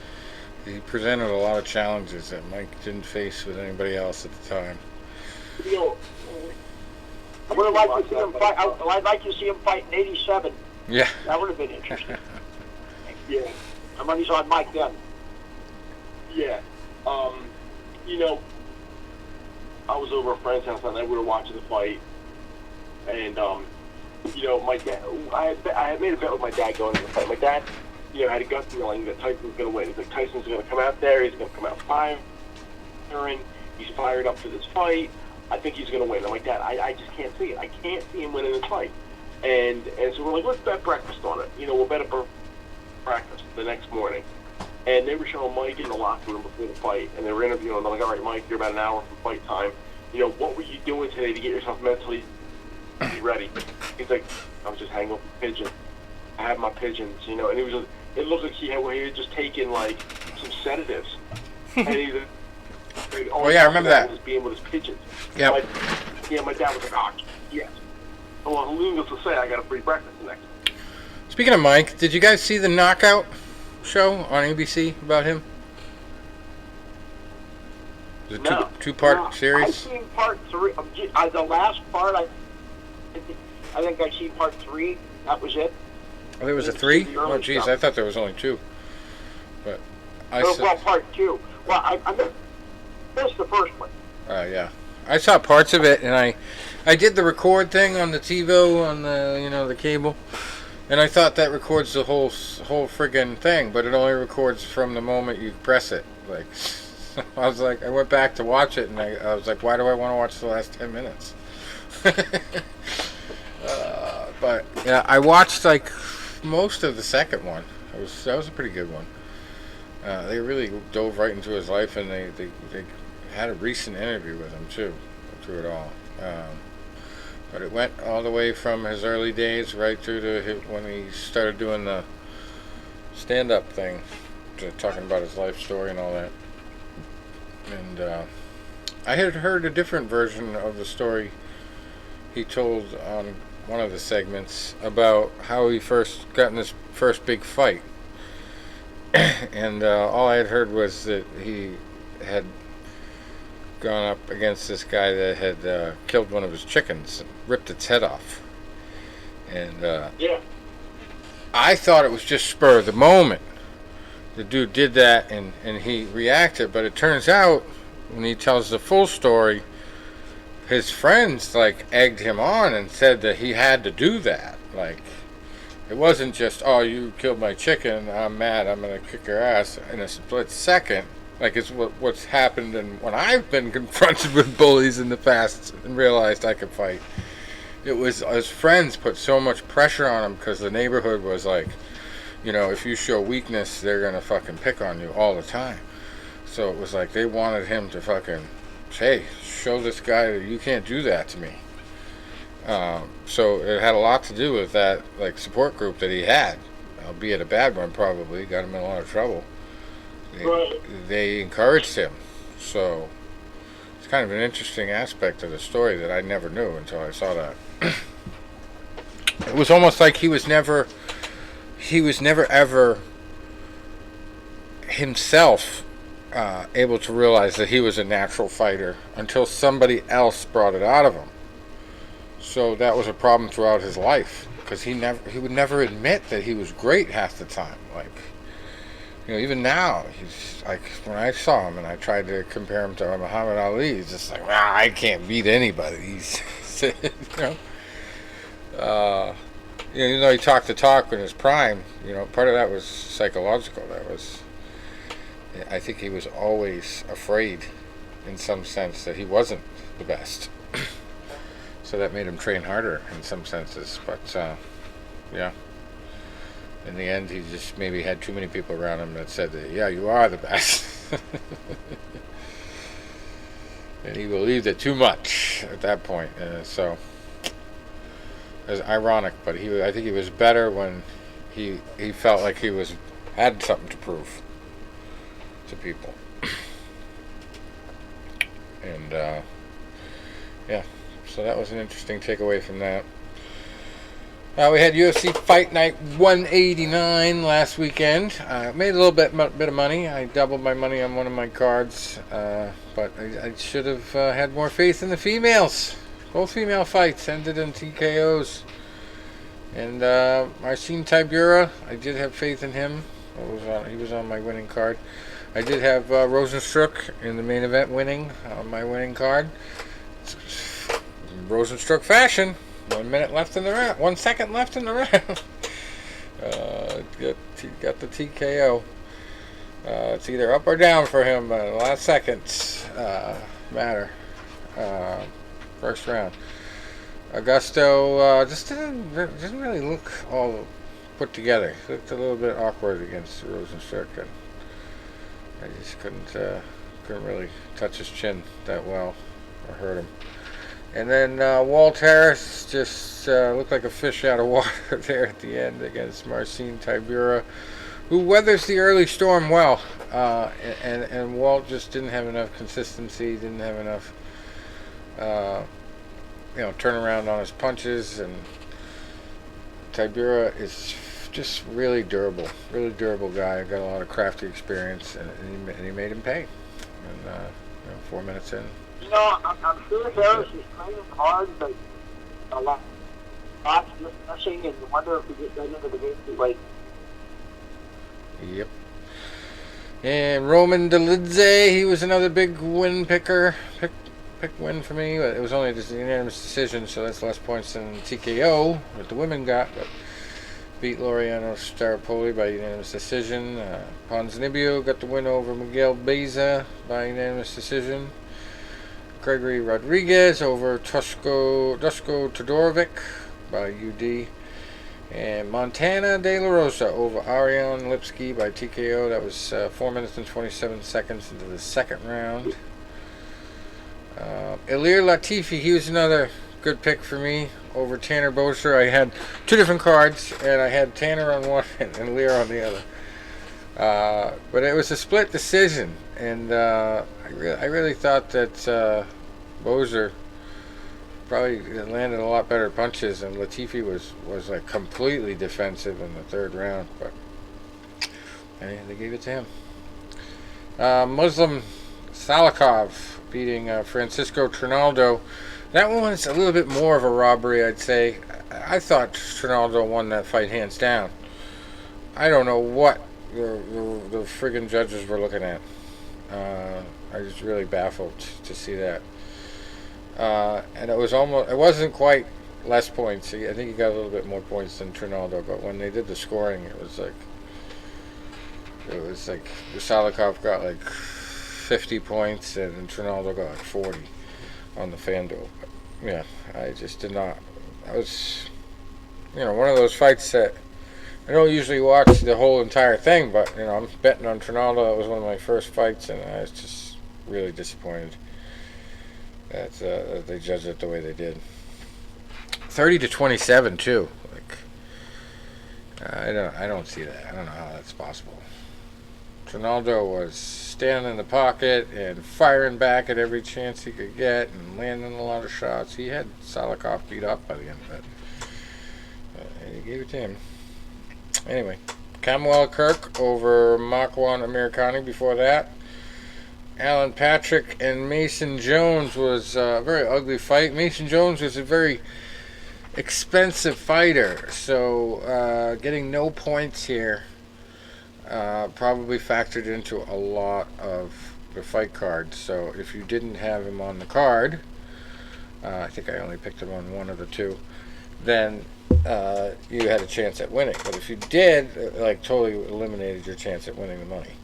he presented a lot of challenges that Mike didn't face with anybody else at the time. I would have liked to see him fight. I'd like to see him fight in '87. Yeah. That would have been interesting. Yeah. My money's on Mike then. Yeah. I was over at a friend's house and we were watching the fight, and my dad. I had made a bet with my dad going into the fight. My dad, had a gut feeling that Tyson was going to win. He's like, Tyson's going to come out there. He's going to come out firing. He's fired up for this fight. I think he's going to win. I'm like, Dad, I just can't see it. I can't see him winning this fight. And so we're like, let's bet breakfast on it. We'll bet a breakfast the next morning. And they were showing Mike in the locker room before the fight, and they were interviewing him. They're like, all right, Mike, you're about an hour from fight time. What were you doing today to get yourself mentally ready? He's like, I was just hanging up a pigeon. I have my pigeons, and it looked like he had just taken like some sedatives. And he's Oh yeah, I remember that. Was being with his pigeons. Yep. My dad was like, oh, yes. Well, needless to say, I got a free breakfast the next day. Speaking of Mike, did you guys see the Knockout show on ABC about him? It was a two-part series. I've seen part 3. The last part, I think I've seen part 3. That was it. Oh, there was a 3? Oh, geez, I thought there was only 2. But part 2. Well, I missed the first one. Yeah. I saw parts of it, and I did the record thing on the TiVo, on the the cable, and I thought that records the whole friggin' thing, but it only records from the moment you press it. Like, I was like, I went back to watch it, and I was like, why do I want to watch the last 10 minutes? But yeah, I watched like most of the second one. That was a pretty good one. They really dove right into his life, and they had a recent interview with him too, through it all. But it went all the way from his early days right through to when he started doing the stand-up thing, talking about his life story and all that. And I had heard a different version of the story he told on one of the segments about how he first got in his first big fight. And all I had heard was that he had gone up against this guy that had killed one of his chickens, ripped its head off. And Yeah. I thought it was just spur of the moment. The dude did that and he reacted, but it turns out when he tells the full story, his friends like egged him on and said that he had to do that. Like, it wasn't just, oh, you killed my chicken, I'm mad, I'm gonna kick your ass in a split second. Like, it's what's happened, and when I've been confronted with bullies in the past and realized I could fight, it was his friends put so much pressure on him because the neighborhood was like, you know, if you show weakness, they're gonna fucking pick on you all the time. So it was like they wanted him to fucking, hey, show this guy that you can't do that to me. So it had a lot to do with that, like, support group that he had, albeit a bad one probably, got him in a lot of trouble. They encouraged him. So it's kind of an interesting aspect of the story that I never knew until I saw that. It was almost like he was never ever himself able to realize that he was a natural fighter until somebody else brought it out of him. So that was a problem throughout his life, because he would never admit that he was great half the time. Like, you know, even now, he's like, when I saw him and I tried to compare him to Muhammad Ali, he's just like, well, I can't beat anybody. He's, you know. Even though he talked the talk in his prime, you know, part of that was psychological. I think he was always afraid, in some sense, that he wasn't the best. So that made him train harder in some senses. But, yeah. In the end, he just maybe had too many people around him that said that, yeah, you are the best. And he believed it too much at that point. So it was ironic, but I think he was better when he felt like he had something to prove to people. And yeah, so that was an interesting takeaway from that. We had UFC Fight Night 189 last weekend. Made a little bit of money. I doubled my money on one of my cards, but I should have had more faith in the females. Both female fights ended in TKOs. And Marcin Tybura, I did have faith in him. He was on my winning card. I did have Rozenstruik in the main event winning on my winning card. Rozenstruik fashion. 1 minute left in the round. 1 second left in the round. Got the TKO. It's either up or down for him. The last seconds matter. First round. Augusto just didn't really look all put together. He looked a little bit awkward against Rozenstruik. I just couldn't really touch his chin that well or hurt him. And then Walt Harris just looked like a fish out of water there at the end against Marcin Tybura, who weathers the early storm well. And Walt just didn't have enough consistency, didn't have enough turnaround on his punches. And Tybura is just really durable guy. Got a lot of crafty experience, and he made him pay. And 4 minutes in. You know, I'm sure Harris is training hard, but a lot just rushing, and you wonder if he gets right into the game too late. Yep. And Roman Dolidze, he was another big win pick win for me. But it was only just a unanimous decision, so that's less points than TKO that the women got. But beat Laureano Staropoli by unanimous decision. Ponzinibbio got the win over Miguel Beza by unanimous decision. Gregory Rodriguez over Dusko Todorovic by UD. And Montana De La Rosa over Ariane Lipsky by TKO. That was 4 minutes and 27 seconds into the second round. Ilir Latifi, he was another good pick for me over Tanner Boser. I had two different cards, and I had Tanner on one and Ilir on the other. But it was a split decision, and I really thought that Boser probably landed a lot better punches, and Latifi was like completely defensive in the third round. But they gave it to him. Muslim Salikov beating Francisco Trinaldo. That one was a little bit more of a robbery, I'd say. I thought Trinaldo won that fight hands down. I don't know what the friggin' judges were looking at. I was really baffled to see that. And it wasn't quite less points. I think he got a little bit more points than Trinaldo, but when they did the scoring, it was like Salikov got like 50 points and Trinaldo got like 40 on the FanDuel. But, yeah, I just did not. I was, one of those fights that I don't usually watch the whole entire thing, but I'm betting on Trinaldo. That was one of my first fights, and I was just really disappointed that they judged it the way they did. 30-27 too. Like, I don't see that. I don't know how that's possible. Trinaldo was standing in the pocket and firing back at every chance he could get and landing a lot of shots. He had Salikov beat up by the end of it. And he gave it to him. Anyway, Kamuela Kirk over Makwan Amirkhani before that. Alan Patrick and Mason Jones was a very ugly fight. Mason Jones was a very expensive fighter, so getting no points here probably factored into a lot of the fight card. So if you didn't have him on the card, I think I only picked him on one of the two, then you had a chance at winning. But if you did, totally eliminated your chance at winning the money.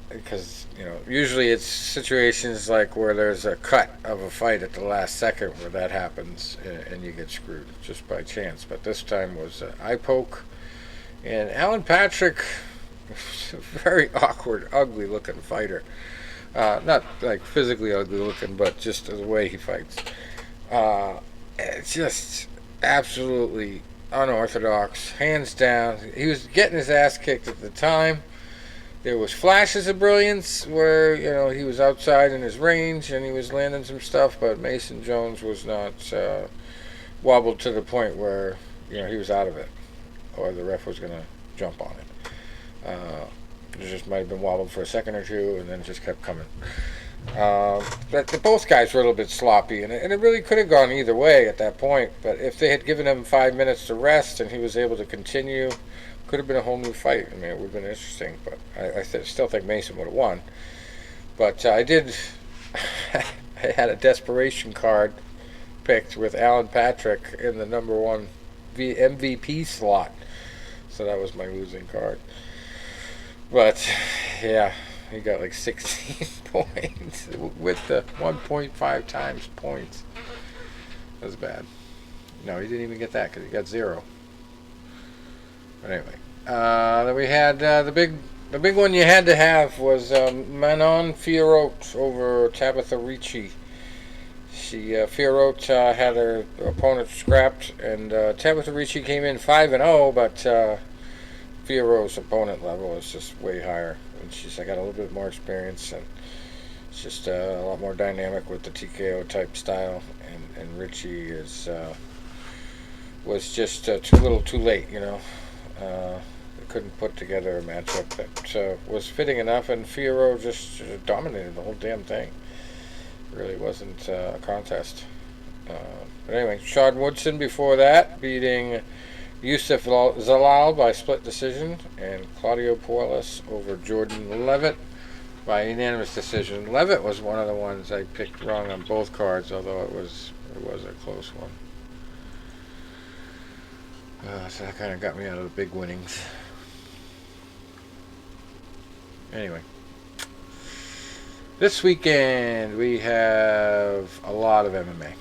Because usually it's situations like where there's a cut of a fight at the last second where that happens and you get screwed just by chance. But this time was eye poke. And Alan Patrick, a very awkward, ugly looking fighter. Not like physically ugly looking, but just the way he fights. It's just absolutely unorthodox, hands down. He was getting his ass kicked at the time. There was flashes of brilliance where, he was outside in his range and he was landing some stuff, but Mason Jones was not wobbled to the point where, he was out of it or the ref was going to jump on it. It just might have been wobbled for a second or two and then just kept coming. But both guys were a little bit sloppy, and it really could have gone either way at that point. But if they had given him 5 minutes to rest and he was able to continue, could have been a whole new fight. I mean, it would have been interesting, but I still think Mason would have won. But I had a desperation card picked with Alan Patrick in the number one MVP slot, so that was my losing card. But yeah, he got like 16 points with the 1.5 times points. That was bad. No, he didn't even get that because he got 0. But anyway, then we had the big one you had to have was Manon Fiorot over Tabitha Ricci. Fiorot had her opponent scrapped, and Tabitha Ricci came in 5-0, but Fiorot's opponent level is just way higher, and she's got a little bit more experience, and it's just a lot more dynamic with the TKO type style, and Ricci was just too late, They couldn't put together a matchup that was fitting enough, and Fiorot just dominated the whole damn thing. Really wasn't a contest. But anyway, Sean Woodson before that, beating Yusuf Zalal by split decision, and Claudio Puelles over Jordan Levitt by unanimous decision. Levitt was one of the ones I picked wrong on both cards, although it was a close one. So that kind of got me out of the big winnings. Anyway. This weekend, we have a lot of MMA.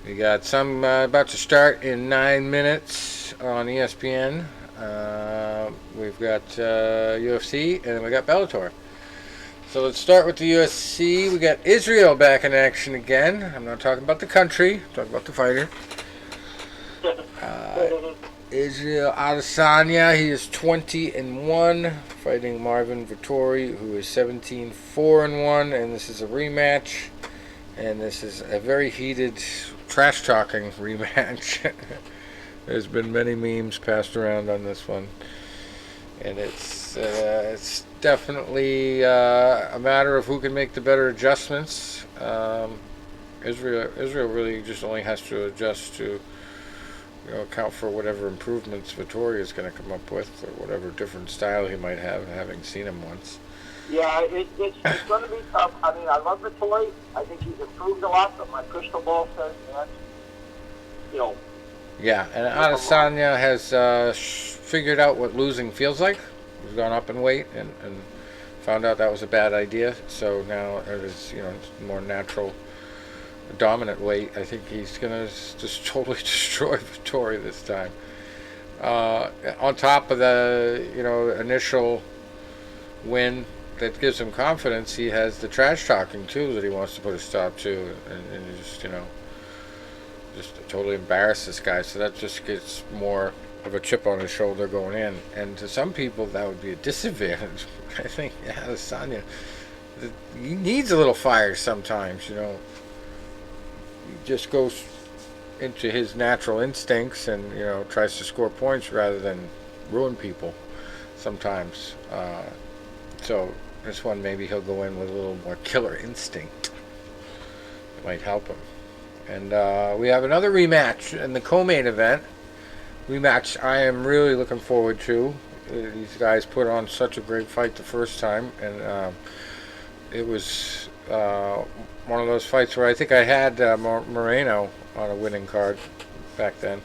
We got some about to start in 9 minutes on ESPN. We've got UFC, and then we got Bellator. So let's start with the UFC. We got Israel back in action again. I'm not talking about the country. I'm talking about the fighter. Israel Adesanya, he is 20-1, fighting Marvin Vettori, who is 17-4-1, and this is a rematch. And this is a very heated, trash-talking rematch. There's been many memes passed around on this one, and it's definitely a matter of who can make the better adjustments. Israel really just only has to adjust to, account for whatever improvements Vettori is going to come up with, or whatever different style he might have, having seen him once. Yeah, it's going to be tough. I mean, I love Vittori. I think he's improved a lot, but my crystal ball says that, Yeah, and Adesanya has figured out what losing feels like. He's gone up in weight and found out that was a bad idea. So now it is, more natural, dominant weight. I think he's going to just totally destroy Vettori this time. On top of the, initial win that gives him confidence, he has the trash talking too that he wants to put a stop to, and just totally embarrass this guy. So that just gets more of a chip on his shoulder going in, and to some people that would be a disadvantage. I think Adesanya, he needs a little fire sometimes. He just goes into his natural instincts and tries to score points rather than ruin people sometimes. So this one, maybe he'll go in with a little more killer instinct. It might help him. And we have another rematch in the co-main event. Rematch I am really looking forward to. These guys put on such a great fight the first time, and it was one of those fights where I think I had Moreno on a winning card back then.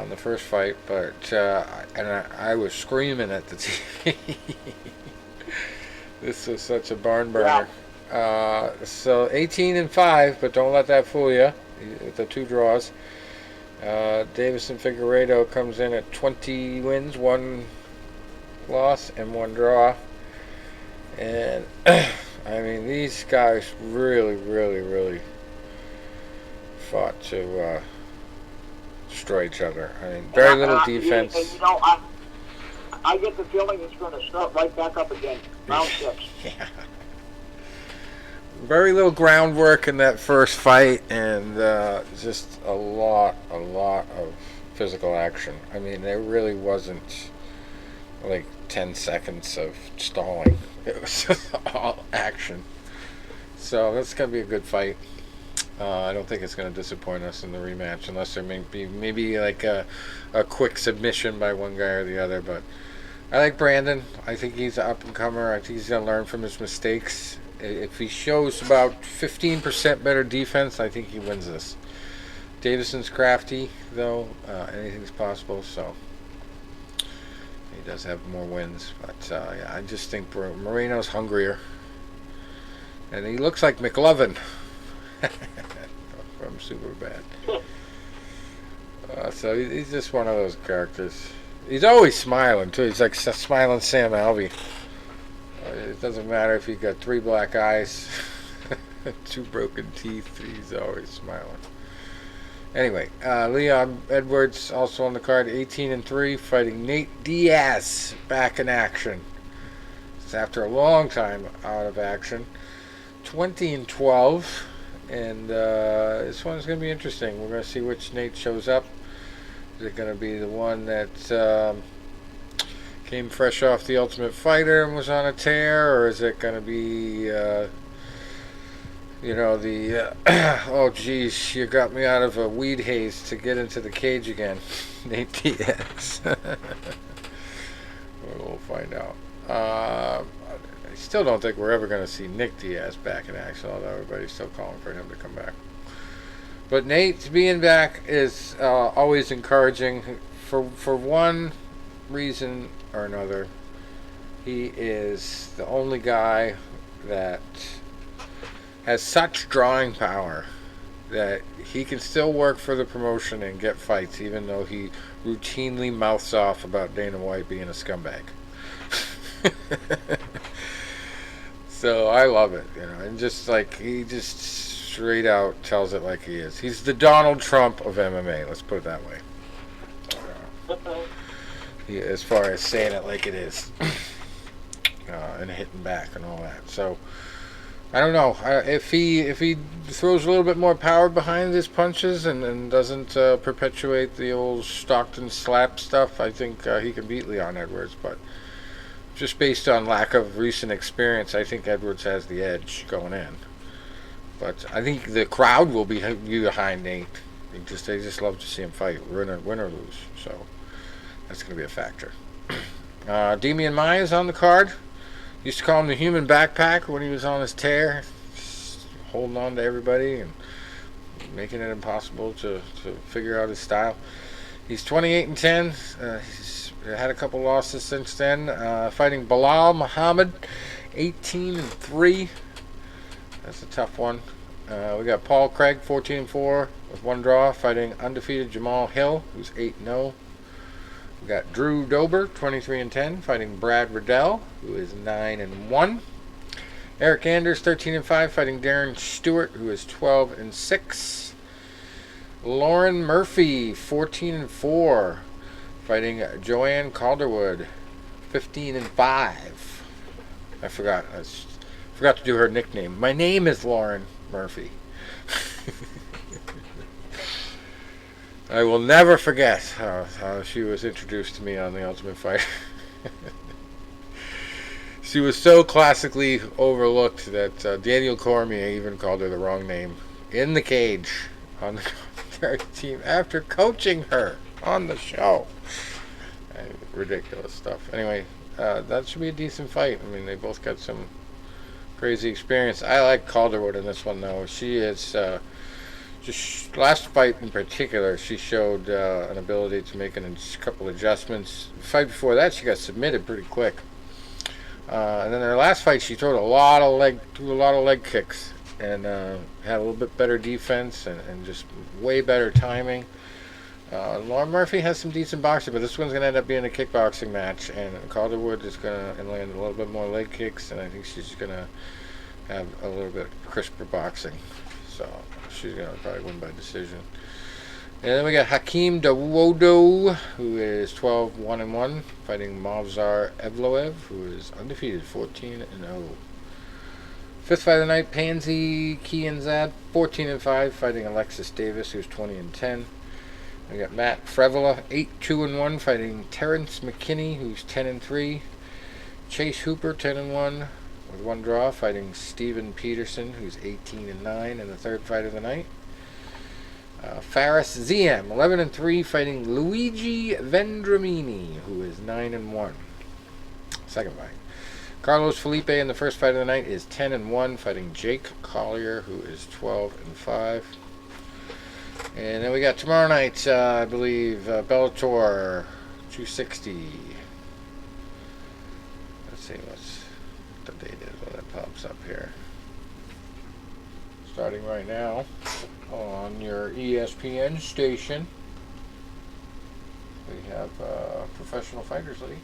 The first fight, but I was screaming at the TV. This was such a barn burner. So 18-5, but don't let that fool you. The 2 draws. Davison Figueiredo comes in at 20 wins, 1 loss, and 1 draw. And I mean, these guys really, really, really fought to destroy each other. I mean, very little defense. And I get the feeling it's going to start right back up again. Round 6. Yeah. Very little groundwork in that first fight, and just a lot of physical action. I mean, there really wasn't like 10 seconds of stalling. It was just all action. So that's going to be a good fight. I don't think it's going to disappoint us in the rematch, unless there may be maybe like a quick submission by one guy or the other. But I like Brandon. I think he's an up-and-comer. I think he's going to learn from his mistakes. If he shows about 15% better defense, I think he wins this. Davison's crafty, though. Anything's possible, so he does have more wins. But yeah, I just think Moreno's hungrier. And he looks like McLovin from Superbad. So he's just one of those characters. He's always smiling, too. He's like smiling Sam Alvey. It doesn't matter if you got 3 black eyes, 2 broken teeth. He's always smiling. Anyway, Leon Edwards also on the card, 18-3, fighting Nate Diaz, back in action. It's after a long time out of action. 20-12, and this one's going to be interesting. We're going to see which Nate shows up. Is it going to be the one that came fresh off the Ultimate Fighter and was on a tear, or is it going to be, oh geez, you got me out of a weed haze to get into the cage again, Nate Diaz. We'll find out. I still don't think we're ever going to see Nick Diaz back in action, although everybody's still calling for him to come back. But Nate being back is always encouraging for one reason or another. He is the only guy that has such drawing power that he can still work for the promotion and get fights, even though he routinely mouths off about Dana White being a scumbag. So I love it, and just like he just straight out tells it like he is. He's the Donald Trump of MMA, let's put it that way. Yeah, as far as saying it like it is, and hitting back and all that. So I don't know if he throws a little bit more power behind his punches and doesn't perpetuate the old Stockton slap stuff. I think he can beat Leon Edwards, but just based on lack of recent experience, I think Edwards has the edge going in. But I think the crowd will be behind Nate. They just love to see him fight, win or lose. So that's going to be a factor. Demian Maia's on the card. Used to call him the human backpack when he was on his tear, just holding on to everybody and making it impossible to figure out his style. He's 28-10. He's had a couple losses since then. Fighting Bilal Muhammad, 18-3. That's a tough one. We got Paul Craig, 14-4 with one draw, fighting undefeated Jamal Hill, who's 8-0. We got Drew Dober, 23-10, fighting Brad Riddell, who is 9-1. Eric Anders, 13-5, fighting Darren Stewart, who is 12-6. Lauren Murphy, 14-4, fighting Joanne Calderwood, 15-5. I forgot to do her nickname. My name is Lauren Murphy. I will never forget how she was introduced to me on The Ultimate Fighter. She was so classically overlooked that Daniel Cormier even called her the wrong name in the cage on the commentary team after coaching her on the show. Ridiculous stuff. Anyway, that should be a decent fight. I mean, they both got some crazy experience. I like Calderwood in this one, though. She is just last fight in particular. She showed an ability to make a couple adjustments. The fight before that, she got submitted pretty quick. And then her last fight, she threw a lot of leg kicks and had a little bit better defense and just way better timing. Lauren Murphy has some decent boxing, but this one's going to end up being a kickboxing match, and Calderwood is going to land a little bit more leg kicks, and I think she's going to have a little bit crisper boxing. So she's going to probably win by decision. And then we got Hakeem Dawodo, who is 12-1-1, fighting Movsar Evloev, who is undefeated, 14-0. Fifth fight of the night, Pansy Kianzad, 14-5, fighting Alexis Davis, who's 20-10. We got Matt Frevola, 8-2-1, fighting Terrence McKinney, who's 10-3. Chase Hooper, 10-1, with one draw, fighting Steven Peterson, who's 18-9 in the third fight of the night. Faris ZM, 11-3, fighting Luigi Vendramini, who is 9-1. Second fight. Carlos Felipe in the first fight of the night is 10-1, fighting Jake Collier, who is 12-5. And then we got tomorrow night, I believe, Bellator 260. Let's see what the date is when that pops up here. Starting right now on your ESPN station, we have Professional Fighters League.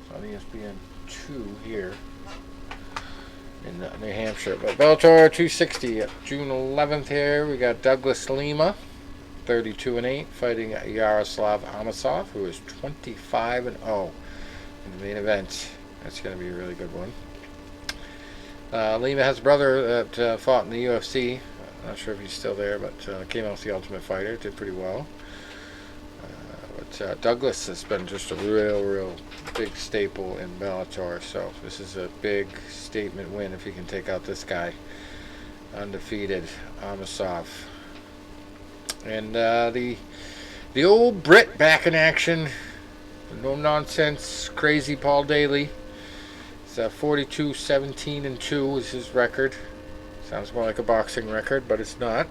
It's on ESPN 2 here in New Hampshire. But Bellator 260, June 11th here, we got Douglas Lima, 32-8, fighting Yaroslav Amosov, who is 25-0 in the main event. That's going to be a really good one. Lima has a brother that fought in the UFC. I'm not sure if he's still there, but came out with The Ultimate Fighter, did pretty well. But Douglas has been just a real big staple in Bellator, so this is a big statement win if he can take out this guy, undefeated Amosov. And the old Brit back in action, no nonsense, crazy Paul Daly. It's 42-17-2 is his record. Sounds more like a boxing record, but it's not.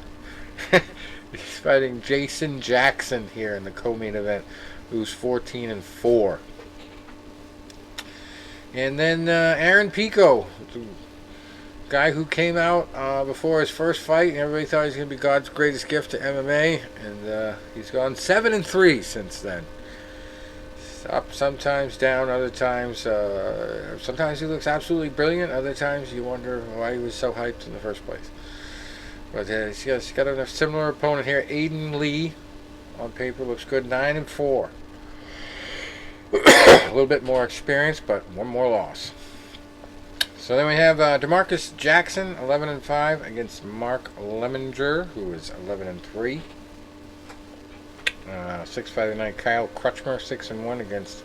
He's fighting Jason Jackson here in the co-main event, who's 14-4. And then Aaron Pico, the guy who came out before his first fight, and everybody thought he was going to be God's greatest gift to MMA, and he's gone 7-3 since then. Up sometimes, down other times. Sometimes he looks absolutely brilliant. Other times you wonder why he was so hyped in the first place. But he's got a similar opponent here, Aiden Lee, on paper looks good. 9-4. A little bit more experience, but one more loss. So then we have DeMarcus Jackson, 11-5, against Mark Lemminger, who is 11-3. 6 fight of the night, Kyle Crutchmer, 6-1, against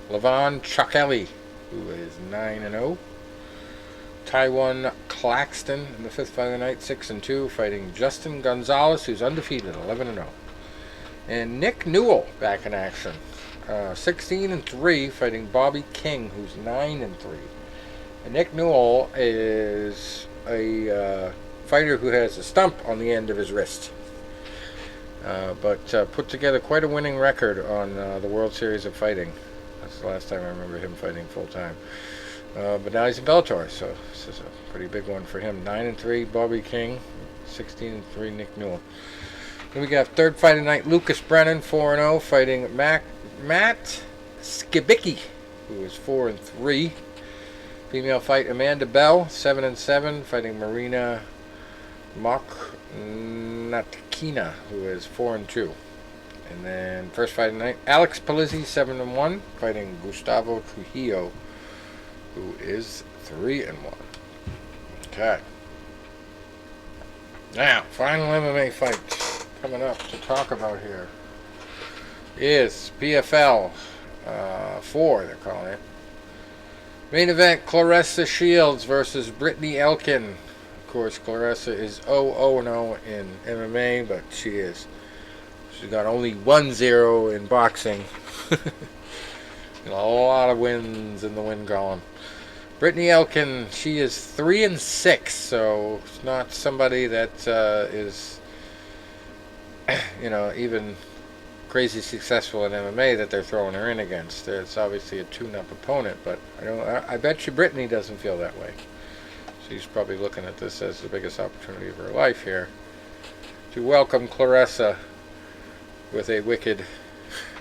Levon Chakeli, who is 9-0. Taiwan Claxton in the 5th fight of the night, 6-2, fighting Justin Gonzalez, who's undefeated, 11-0. And Nick Newell back in action, 16-3, fighting Bobby King, who's 9-3. And Nick Newell is a fighter who has a stump on the end of his wrist, but put together quite a winning record on the World Series of Fighting. That's the last time I remember him fighting full time. But now he's in Bellator, so this is a pretty big one for him. 9-3, Bobby King. 16-3, Nick Newell. Then we got third fight of the night, Lucas Brennan, 4-0, fighting Matt Skibicki, who is 4-3. Female fight, Amanda Bell, 7-7, fighting Marina Moknatkina, who is 4-2. And then first fight of the night, Alex Palizzi, 7-1, fighting Gustavo Trujillo, who is 3-1. Okay. Now, final MMA fight coming up to talk about here is PFL 4, they're calling it. Main event, Claressa Shields versus Brittany Elkin. Of course, Claressa is 0-0 in MMA, but she's got only 1-0 in boxing. And a lot of wins in the win column. Brittany Elkin, she is 3-6, so it's not somebody that is, even crazy successful in MMA that they're throwing her in against. It's obviously a tune-up opponent, but I bet you Brittany doesn't feel that way. She's probably looking at this as the biggest opportunity of her life here to welcome Claressa with a wicked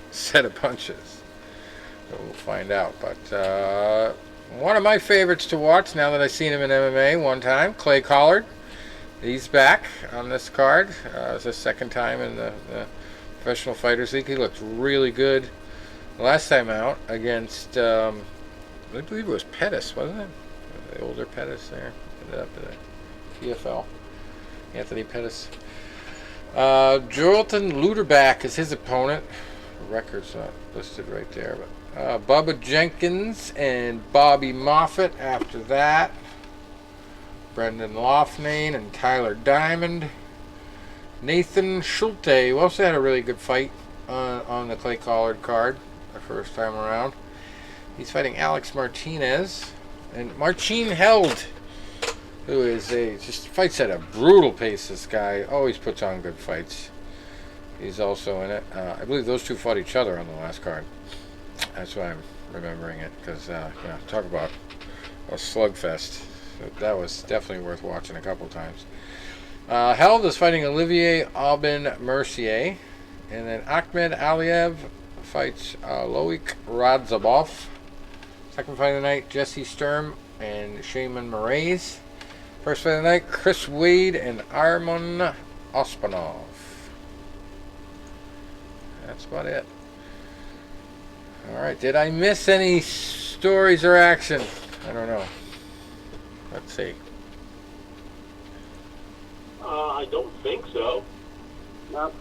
set of punches. So we'll find out. But one of my favorites to watch now that I've seen him in MMA one time, Clay Collard. He's back on this card. It's his second time in the Professional Fighters League. He looked really good last time out against, I believe it was Pettis, wasn't it? The older Pettis there. Ended up at the PFL. Anthony Pettis. Jordan Luderbach is his opponent. The record's not listed right there, but Bubba Jenkins and Bobby Moffitt after that. Brendan Loughnane and Tyler Diamond. Nathan Schulte, who also had a really good fight on the Clay Collard card the first time around. He's fighting Alex Martinez. And Marcin Held, who is just fights at a brutal pace. This guy always puts on good fights. He's also in it. I believe those two fought each other on the last card. That's why I'm remembering it, because talk about a slugfest. So that was definitely worth watching a couple times. Held is fighting Olivier Aubin Mercier, and then Ahmed Aliev fights Loic Radzhabov. Second fight of the night, Jesse Sturm and Shaman Moraes. First fight of the night, Chris Wade and Arman Ospanov. That's about it. Alright, did I miss any stories or action? I don't know. Let's see. I don't think so. No,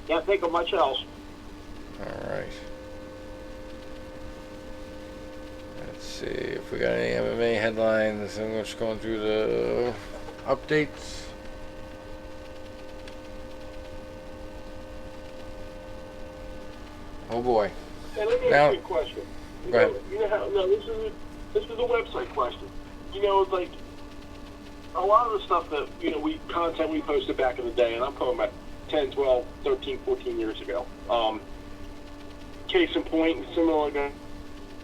can't think of much else. Alright. Let's see if we got any MMA headlines. I'm just going through the updates. Oh boy. Hey, let me ask you a question. Go ahead. This is a website question. It's like a lot of the stuff that content we posted back in the day, and I'm talking about 10, 12, 13, 14 years ago. Case in point, similar to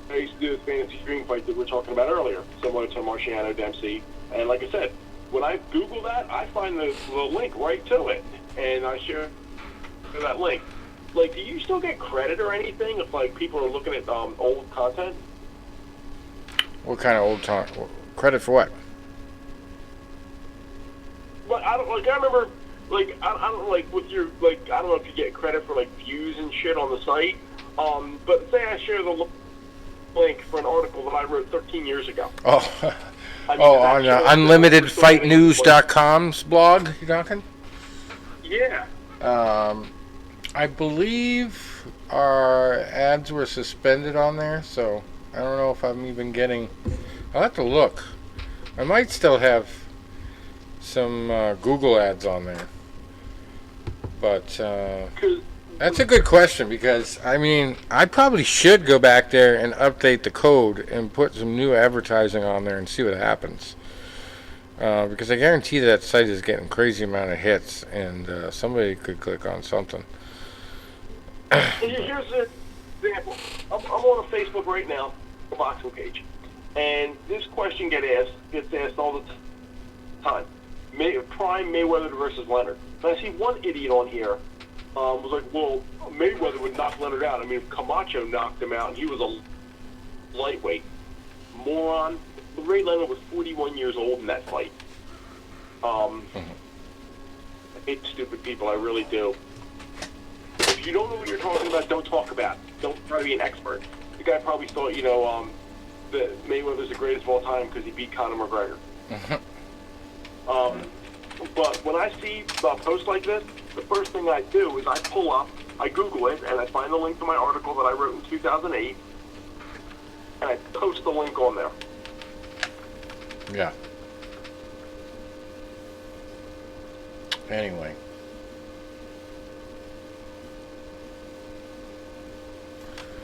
I used to do this fantasy dream fight that we were talking about earlier, similar to Marciano Dempsey. And like I said, when I Google that, I find the link right to it, and I share that link. Like, do you still get credit or anything if people are looking at old content? What kind of old credit for what? But I remember like I don't like with your like I don't know if you get credit for like views and shit on the site. But say I share the link for an article that I wrote 13 years ago. Oh, I mean, on unlimitedfightnews.com's blog, you talking? Yeah. I believe our ads were suspended on there, so I don't know if I'm even getting... I'll have to look. I might still have some Google ads on there. But that's a good question, because, I mean, I probably should go back there and update the code and put some new advertising on there and see what happens. Because I guarantee that site is getting crazy amount of hits, and somebody could click on something. Here's an example. I'm on a Facebook right now, a boxing page, and this question gets asked all the time. Prime Mayweather versus Leonard. And I see one idiot on here was like, well, Mayweather would knock Leonard out. I mean, Camacho knocked him out, and he was a lightweight. Moron. Ray Leonard was 41 years old in that fight. I hate stupid people, I really do. If you don't know what you're talking about, don't talk about it. Don't try to be an expert. The guy probably thought, that Mayweather's the greatest of all time because he beat Conor McGregor. But when I see posts like this, the first thing I do is I pull up, I Google it, and I find the link to my article that I wrote in 2008, and I post the link on there. Yeah. Anyway.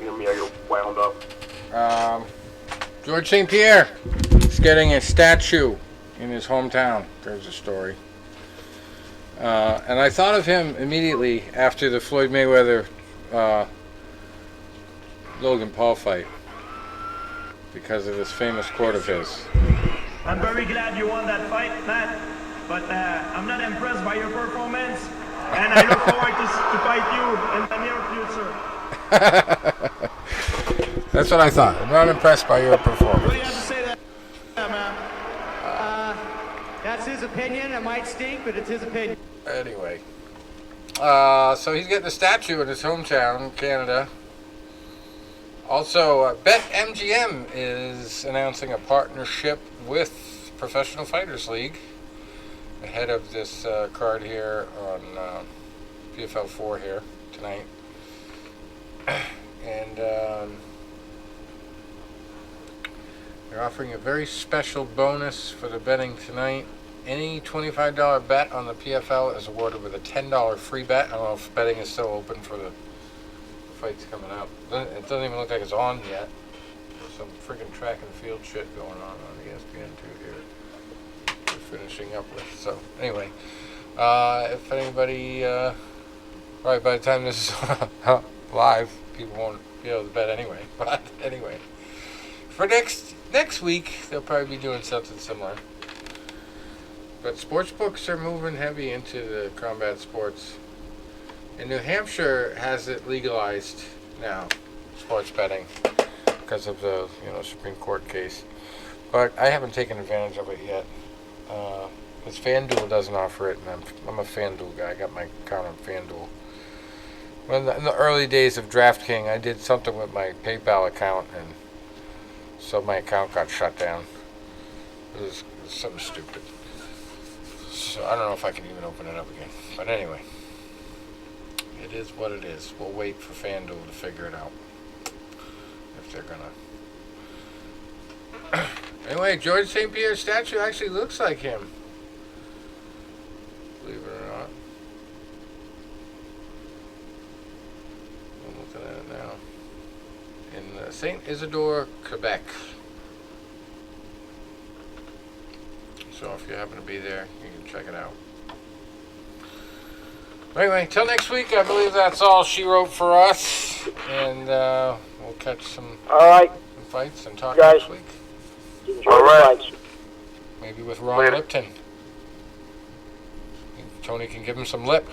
You know me, I get wound up. George St. Pierre is getting a statue in his hometown. There's a story. And I thought of him immediately after the Floyd Mayweather Logan Paul fight because of this famous quote of his. I'm very glad you won that fight, Matt, but I'm not impressed by your performance, and I look forward to fight you in the near future. That's what I thought. I'm not impressed by your performance. What do you have to say to that, man? That's his opinion. It might stink, but it's his opinion. Anyway. So he's getting a statue in his hometown, Canada. Also, BetMGM is announcing a partnership with Professional Fighters League ahead of this card here on PFL 4 here tonight. And they're offering a very special bonus for the betting tonight. Any $25 bet on the PFL is awarded with a $10 free bet. I don't know if betting is still open for the fights coming up. It doesn't even look like it's on yet. There's some freaking track and field shit going on ESPN2 here. We're finishing up with. So anyway, if anybody, right by the time this is live, people won't be able to bet anyway. But anyway, for next week they'll probably be doing something similar. But sports books are moving heavy into the combat sports. And New Hampshire has it legalized now, sports betting, because of the Supreme Court case. But I haven't taken advantage of it yet. Because FanDuel doesn't offer it, and I'm a FanDuel guy. I got my account on FanDuel. In the early days of DraftKings, I did something with my PayPal account, and so my account got shut down. It was something stupid. So I don't know if I can even open it up again. But anyway. It is what it is. We'll wait for FanDuel to figure it out. If they're gonna. Anyway, George St. Pierre's statue actually looks like him. Believe it or not. I'm looking at it now. In St. Isidore, Quebec. So if you happen to be there, you can check it out. Anyway, till next week, I believe that's all she wrote for us. And we'll catch some fights and talk next week. Enjoy the fights. Maybe with Ron Lipton. Tony can give him some lip.